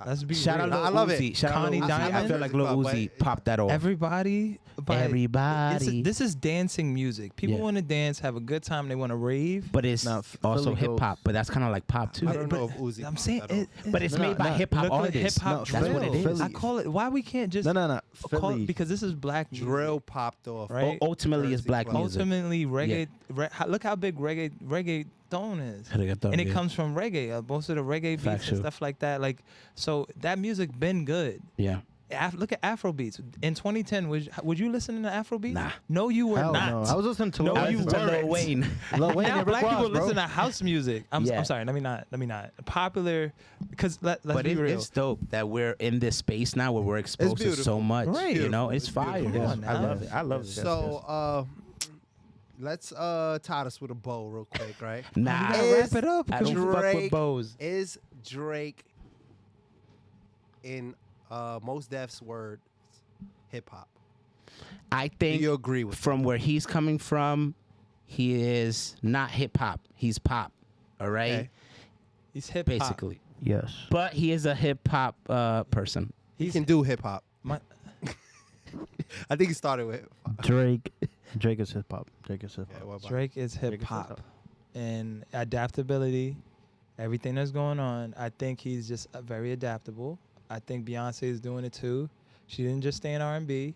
Let's be Shout out real. Lil I love Uzi. it. Shout out Connie Lil Uzi. I Diamond. feel like Lil But- Uzi popped that off. Everybody, but Everybody. This is dancing music. People Yeah. want to dance, have a good time. They want to rave. But it's Nah, also Philly hip hop. But that's kind of like pop too. I don't know if Uzi. I'm popped saying that it. off. But it's No, made by no, hip hop Look like artists. hip hop No, That's what it drill. is. I call it. Why we can't just No. call Philly. it, because this is black music. drill popped off. Right? Ultimately, it's Jersey black Club. music. Ultimately, reggae. Look how big reggaeton is, Reggaeton, and it yeah. comes from reggae. Most of the reggae beats Factual. and stuff like that. Like, so that music been good. Yeah. Look at Afro beats. In 2010, would you listen to Afro beats? Nah. No, you were Hell not. no. I was listening to No, Lil you Wayne, bro. weren't. Lil Wayne. Lil Wayne Now and black Rick people Ross, bro. listen to house music. I'm Yeah. sorry. Let me not. Popular, because let's But be real. it's dope that we're in this space now where we're exposed to so beautiful. much. Right. You know, It's it's fire. beautiful. Come on I now. love it. I love it. So let's tie this with a bow real quick, right? Nah. gotta wrap it up, I don't fuck with Drake bows. is Drake in Mos Def's words hip hop. I Do think you agree with from where he's coming from, he is not hip hop. He's pop. All right. Okay. He's hip hop. Basically. Yes. But he is a hip hop person. He can do hip hop. My- I think he started with hip hop. Drake is hip hop. Drake is hip Yeah, hop. what about Drake is hip hop, and adaptability, everything that's going on. I think he's just very adaptable. I think Beyonce is doing it too. She didn't just stay in R&B,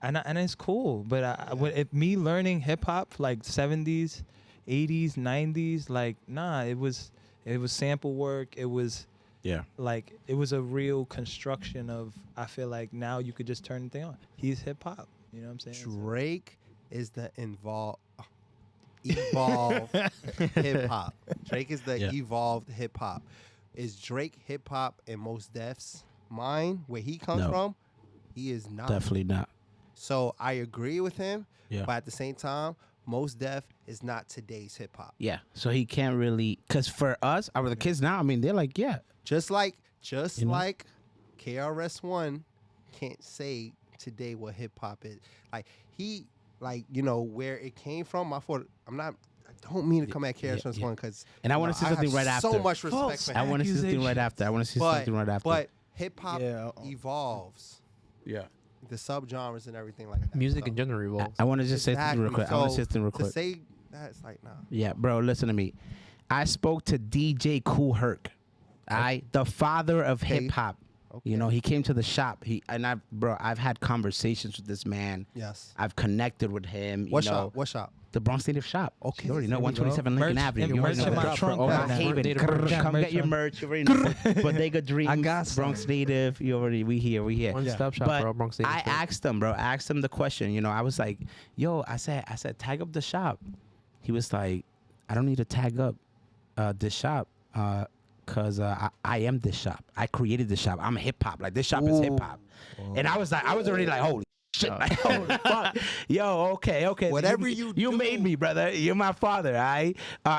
and it's cool. But if me learning hip hop like 70s, 80s, 90s, like nah, it was sample work. It was Yeah. Like it was a real construction of. I feel like now you could just turn the thing on. He's hip hop. You know what I'm saying? So- Drake is the evolved hip hop. Drake is the Yeah. evolved hip hop. Is Drake hip hop in Mos Def's mind, where he comes No. from? He is not. Definitely not. So I agree with him, Yeah. but at the same time, Mos Def is not today's hip hop. Yeah. So he can't really, because for us, the kids now, I mean, they're like, yeah. Just like You know? KRS-One can't say today what hip hop is. Like he, like you know where it came from. I don't mean to come at KRS-One because And I want to say something right after. So much respect for I him. want to say something right after. I want to say something right after. But hip hop Yeah. evolves. yeah. The subgenres and everything like that. Music So- in general evolves. I want to just say something real quick. I want to say something real To quick. say that, it's like, nah. Yeah, bro, listen to me. I spoke to DJ Kool Herc, the father of Okay. hip hop. Okay. You know, he came to the shop. I've had conversations with this man. Yes. I've connected with him. What you know, shop? What shop? The Bronx Native Shop. Okay. You already know There we go. 127 Lincoln Merch- Avenue. and You already merch know in my that. trunk Oh, right now. Haven. Native merch. Come Merch get your on- merch. You already know. Bodega Dreams. I got some. Bronx Native. We here. One stop shop But for all Bronx Native I stuff. asked him, bro. I asked him the question. You know, I was like, "Yo," I said, tag up the shop. He was like, "I don't need to tag up this shop, cause I am this shop. I created this shop. I'm hip hop. Like this shop is hip hop." And I was already like, "Holy shit, like, holy fuck, yo, okay." Whatever you do. made me, brother. You're my father, all right?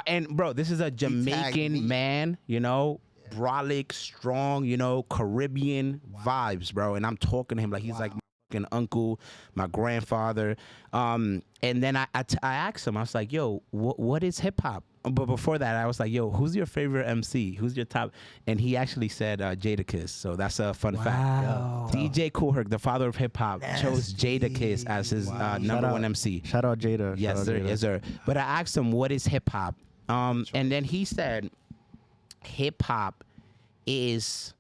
And bro, this is a tagged me. Jamaican man, you know, brolic, strong, you know, Caribbean vibes, bro. And I'm talking to him like he's like my fucking uncle, my grandfather. And then I asked him, I was like, yo, what is hip hop? But before that, I was like, yo, who's your favorite MC? Who's your top? And he actually said Jadakiss. So that's a fun Wow. fact. DJ Kool Herc, the father of hip hop, chose Jadakiss as his number Shout out. one MC. Shout out Jada. Yes, Shout out sir. Jada. Yes, sir. But I asked him, what is hip hop? And then he said, hip hop is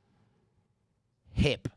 hip.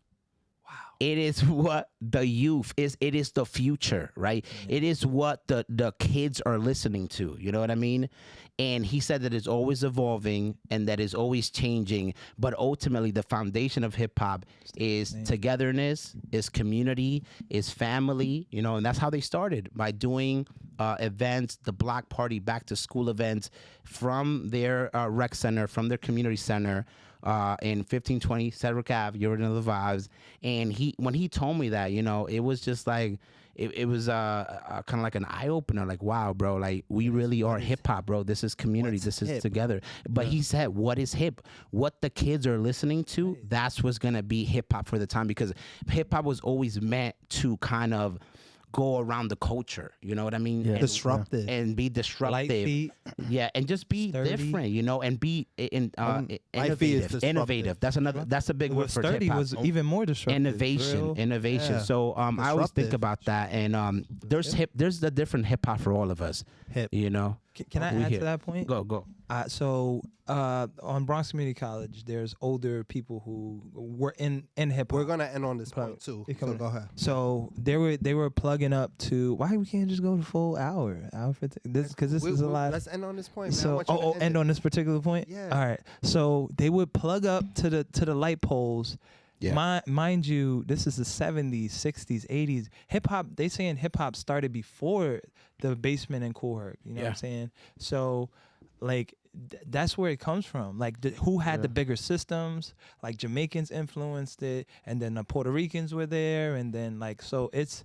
Wow. It is what the youth is. It is the future, right? It is what the kids are listening to. You know what I mean? And he said that it's always evolving and that it's always changing. But ultimately, the foundation of hip hop is togetherness, is community, is family. You know, and that's how they started, by doing events, the block party, back to school events from their rec center, from their community center. In 1520 Cedric Ave, you already know the vibes. And when he told me that, you know, it was just like, it was kind of like an eye opener. Like, wow, bro, like we really are hip hop, bro. This is community. This is hip? together. But he said, what is hip? What the kids are listening to, that's what's gonna be hip hop for the time, because hip hop was always meant to kind of go around the culture, you know what I mean? Yeah. And- Disruptive. and be disruptive. Light feet. Yeah, and just be Sturdy. different, you know, and be Light feet is innovative. disruptive. Innovative. That's a big word for hip Sturdy hop. was even more disruptive. Innovation. Yeah. So I always think Disruptive. about that, and there's a different hip hop for all of us. Hip. You know. Can I We add here. to that point? Go. So on Bronx Community College, there's older people who were in hip hop. We're gonna end on this point too. You So coming? go ahead. So they were plugging up to, why we can't just go to full hour for this, because this is a lot. Let's end on this point. Man. I So want you to end it. on this particular point. Yeah. All right. So they would plug up to the light poles. Yeah. Mind you, this is the 70s, 60s, 80s. Hip hop. They saying hip hop started before the Basement and Kool Herc. You know what I'm saying? So, like, that's where it comes from. Like, who had the bigger systems? Like, Jamaicans influenced it, and then the Puerto Ricans were there, and then like, so it's.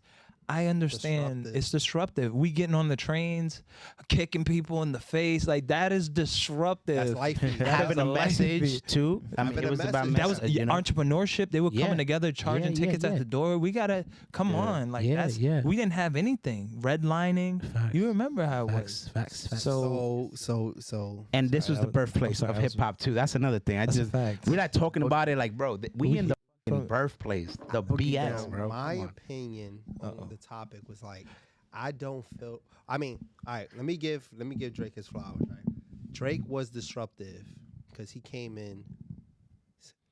I understand Disruptive. it's disruptive. We getting on the trains, kicking people in the face, like that is disruptive. That's life. Having a message too. I mean, Having it a was about message. That was message, you know? entrepreneurship. They were Yeah. coming together, charging Yeah, tickets yeah. at the door. We gotta come on, like Yeah, that's. yeah. We didn't have anything. Redlining. Facts. You remember how it was? Facts. So So. And this was Sorry, the that was- birthplace I'm sorry, of that was- hip hop too. That's another thing. That's a fact. We're not talking about it like, bro. We in the fucking Fuck. birthplace, the BS, bro. My Come on. opinion on the topic was like, I don't feel. I mean, all right. Let me give Drake his flowers. Right, Drake was disruptive because he came in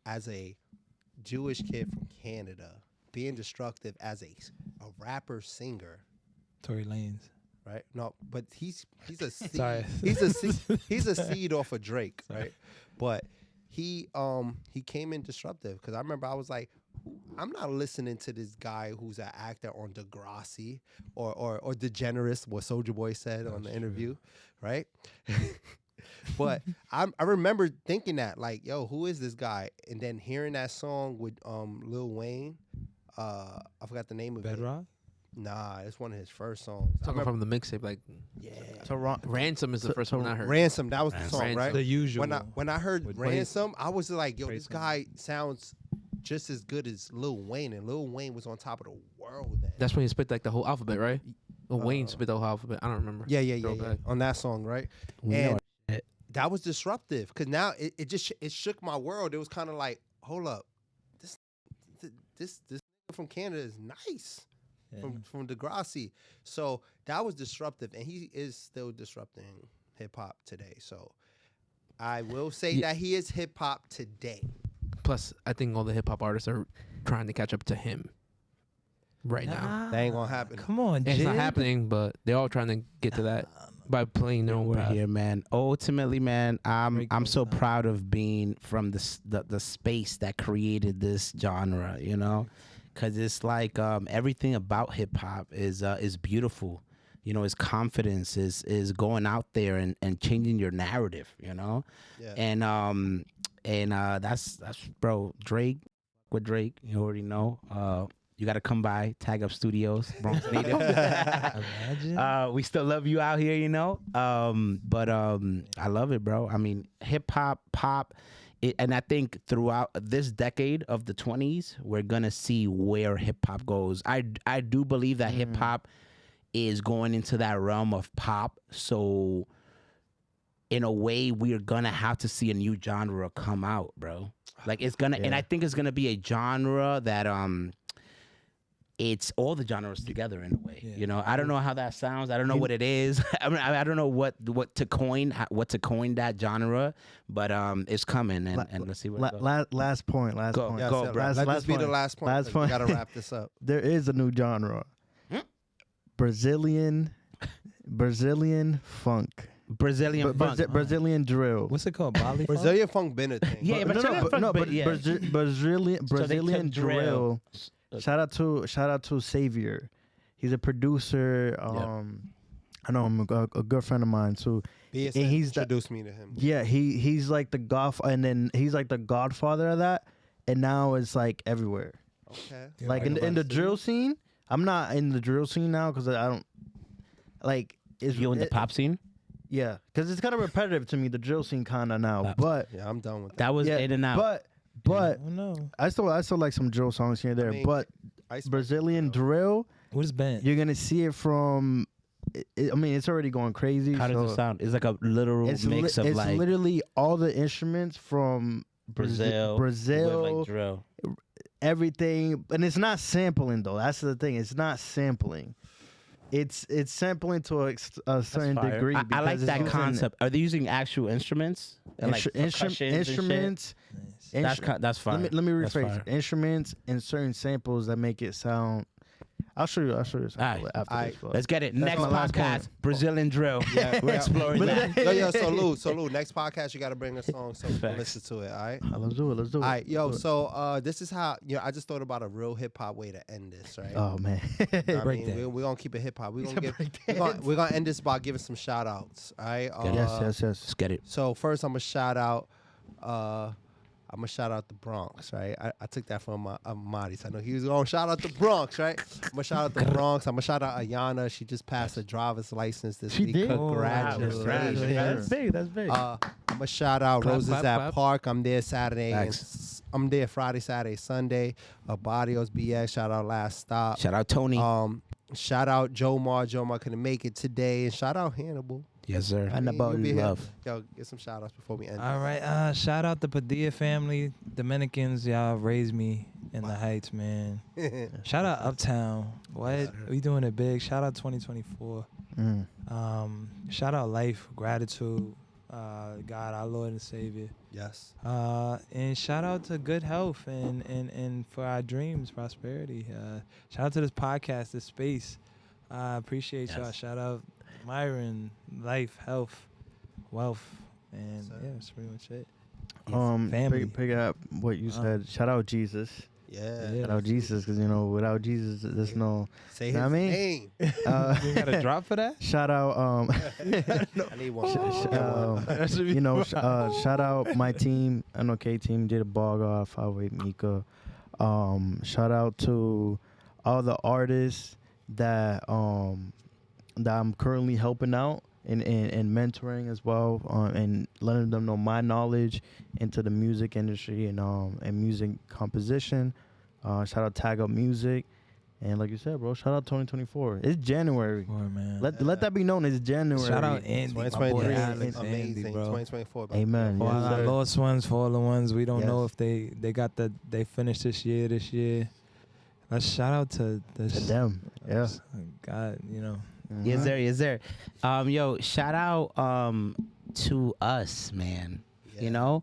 as a Jewish kid from Canada, being destructive as a rapper singer. Tory Lanez. Right? No, but he's a seed. Sorry. He's a seed off of Drake, right? But he came in disruptive because I remember I was like, I'm not listening to this guy who's an actor on Degrassi or DeGeneres, what Soulja Boy said on the interview, right? But I remember thinking that, like, yo, who is this guy? And then hearing that song with Lil Wayne, I forgot the name of it. Bedrock. Nah, it's one of his first songs. I Talking remember- from the mixtape, like yeah, Ransom is the first one I heard. Ransom. That was the song, Ransom. right? The usual. When I heard With Ransom, I was like, yo, Praise this guy sounds just as good as Lil Wayne, and Lil Wayne was on top of the world then. That's when he spit like the whole alphabet, right? Well, Wayne spit the whole alphabet. I don't remember. Yeah. Throwback. On that song, right? We know And our shit. that was disruptive because now it just shook my world. It was kind of like, hold up, this nigga from Canada is nice. Yeah. From Degrassi. So that was disruptive, and he is still disrupting hip hop today. So I will say that he is hip hop today. Plus, I think all the hip hop artists are trying to catch up to him right now. That ain't gonna happen. Come on, It's not Jid. happening, but they're all trying to get to that by playing their own We're path. here, man. Ultimately, man, I'm Break so those down. proud of being from the space that created this genre. You know, because it's like everything about hip hop is beautiful. You know, his confidence is going out there and changing your narrative. You know, Yeah. and that's bro, Drake with Drake. You already know. You got to come by Tagup Studios, Bronx native. Imagine. We still love you out here, you know. But I love it, bro. I mean, hip hop, pop, and I think throughout this decade of the 20s, we're gonna see where hip hop goes. I do believe that hip hop is going into that realm of pop. So in a way, we're gonna have to see a new genre come out, bro. Like it's gonna, and I think it's gonna be a genre that it's all the genres together in a way. Yeah. You know, I don't know how that sounds. I don't know what it is. I mean, I don't know what to coin that genre, but it's coming, and let's see what it goes. Last point. Go. Yeah, Go, so bro. Let Last this be the point. last point. Last 'cause point. We gotta wrap this up. There is a new genre. Brazilian funk. Brazilian funk. Brazilian drill. What's it called? Bali funk? Brazilian funk been a thing. Yeah, but Brazilian So they took drill. Shout out to Savior. He's a producer. I know him, a good friend of mine too. BSN And he's the- introduced me to him. Yeah, he's like the and then he's like the godfather of that, and now it's like everywhere. Okay. Yeah, Like in the drill scene, I'm not in the drill scene now because I don't like. It's You in the pop scene? Yeah, because it's kind of repetitive to me, the drill scene kind of now. But Yeah, I'm done with that. That was yeah, in and out. but Oh no. I still like some drill songs here and there. mean, but Brazilian drill, What is band? you're gonna see it from. I mean, it's already going crazy. How does so it sound? It's like a literal It's mix of it's like literally all the instruments from Brazil, Brazil, with like drill. everything, and it's not sampling though. That's the thing. It's not sampling. It's sampling to a certain Fire. degree. I like because it's that using concept. Are they using actual instruments? And like percussions and shit? instruments. That's that's fine. Let me That's rephrase fire. it. Instruments and certain samples that make it sound. I'll show you. Sample Alright. after Alright. this. but- Let's get it. Next my last podcast, point. Brazilian drill. Yeah, We're yeah. exploring that. Yo, so Lou, next podcast you gotta bring a song so we can Facts. listen to it. All right. Let's do it. All right, yo. So this is how I just thought about a real hip hop way to end this, right? Oh man. I break mean, that. we're gonna keep it hip hop. We're It's gonna a break we're gonna end this by giving some shout outs. All right. yes. Let's get it. So first, I'm gonna shout out. The Bronx, right? I took that from Marty. So I know he was going to shout out the Bronx, right? I'm gonna shout out the Bronx. I'm gonna shout out Ayana. She just passed her driver's license this She week. did? Congratulations. That's big. That's big. I'm gonna shout out Clap, Roses clap, at clap. Park. I'm there Saturday. And Thanks. I'm there Friday, Saturday, Sunday. Barrios BX. Shout out Last Stop. Shout out Tony. Shout out Jomar. Jomar couldn't make it today. And shout out Hannibal. yes, sir. I And mean, about you'll be here. love. Yo, get some shout outs before we end. All right. Shout out the Padilla family, Dominicans. Y'all raised me in the Heights, man. Shout out Uptown. What? We doing it big. Shout out 2024. Shout out life, gratitude, God, our Lord and Savior. Yes. And shout out to good health and for our dreams, prosperity. Shout out to this podcast, this space. I appreciate y'all. Yes. Shout out Myron, life, health, wealth, and Yes, sir. yeah, that's pretty much it. family. Pick up what you said. Shout out Jesus. Yeah. Shout out Jesus, because you know without Jesus, there's no. Say Know his what I mean? name. You got a drop for that? Shout out. I need one. Shout out my team, NOK team, did a bog off. 58 Mika. Shout out to all the artists that that I'm currently helping out and mentoring as well, and letting them know my knowledge into the music industry and music composition. Shout out Tagup Music. And like you said, bro, shout out 2024. It's January. Man. Let that be known. It's January. Shout out Andy, my boy 2023 Alex, amazing. Andy, bro. 2024. Amen. For all Yes, our sir. lost ones, for all the ones we don't Yes. know if they finished this year. Let's shout out to To them. Yeah. God, you know. Yes, sir. Yes, sir. Yo, shout out to us, man. You know,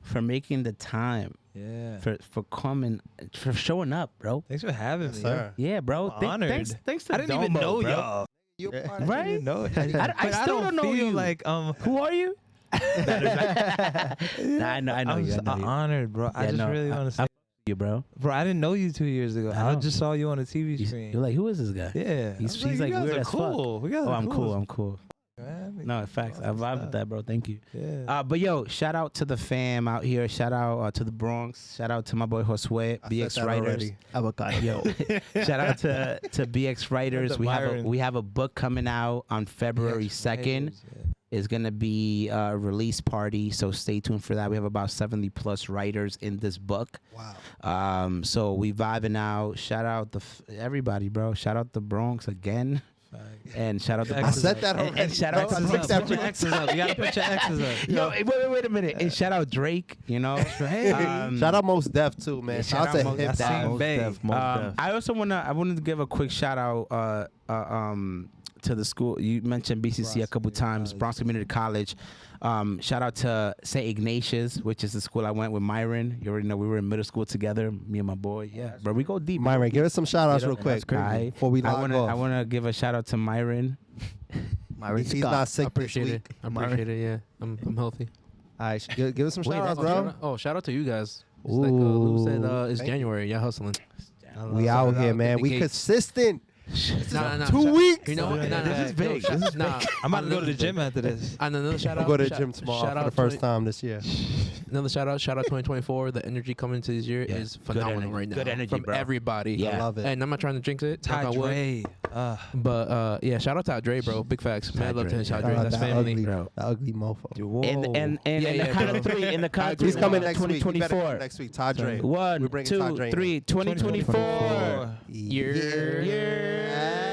for making the time, Yeah. for coming, for showing up, bro. Thanks for having me. Sir. Yeah, bro. I'm honored. Thanks to I didn't even Domo, know bro. y'all. You're part I of Right? didn't even know. I still don't know feel you. like Who are you? Nah, I know I'm you. I know you. honored, bro. I Yeah, just no, really want to say, You, bro. bro. I didn't know you 2 years ago. I I know. just saw you on the TV screen. You're like, who is this guy? Yeah, He's I was like you guys weird are as fuck. cool. We guys Oh, are I'm cool. I'm cool. Man. No, facts. I vibe with that, bro. Thank you. Yeah. But yo, shout out to the fam out here. Shout out to the Bronx. Shout out to my boy Josue, I BX said that Writers. already. Avocado. Yo, shout out to BX Writers. The We Byron. have a book coming out on February 2nd. It's gonna be a release party, so stay tuned for that. We have about 70 plus writers in this book. Wow. So we vibing out. Shout out everybody, bro. Shout out the Bronx again. And shout out to I said that and already. shout out to I picked that Put your X's up. You gotta put your X's up. Yo, wait a minute. And shout out Drake, you know. Shout out Mos Def too, man. Yeah, Shout out to Mos Hip Def. Hop. Yasin Bey. I wanted to give a quick shout out to the school. You mentioned BCC a couple times, Bronx Community College. Shout out to St. Ignatius, which is the school I went with Myron. You already know we were in middle school together, me and my boy. Yeah, but we go deep. Myron, give us some shout outs You know, real quick Alright. before we log I off. want to give a shout out to Myron. He's not sick this Appreciate week. it. I appreciate it. Yeah, I'm healthy. All right, give us some shout outs, Oh, bro. shout out to you guys. It's like Lou said, it's Thank you. January. Y'all hustling. We out here, man. We consistent. Nah. 2 weeks. You know what? This is big. This is Nah, I'm about to go to the gym after this. And another shout I'll out. go to the gym tomorrow for the first time this year. Another shout out 2024. The energy coming into this year Yeah. is Good phenomenal energy. right now. Good energy, from bro. everybody. Yeah. I love it. And I'm not trying to jinx it. knock Ty on wood. Dre. But yeah, shout out to Dre, bro. Big facts. Ty Man, love Dre. to Shout Shout Dre. out That's that family. ugly, bro. that ugly mofo. And Yeah, in the yeah, count of bro. three. In the count of He's three. coming next week. You better 2024. come next week. Todd Dre. One, We're bringing Todd 2, Dre 3. 2024. Yeah. Yeah.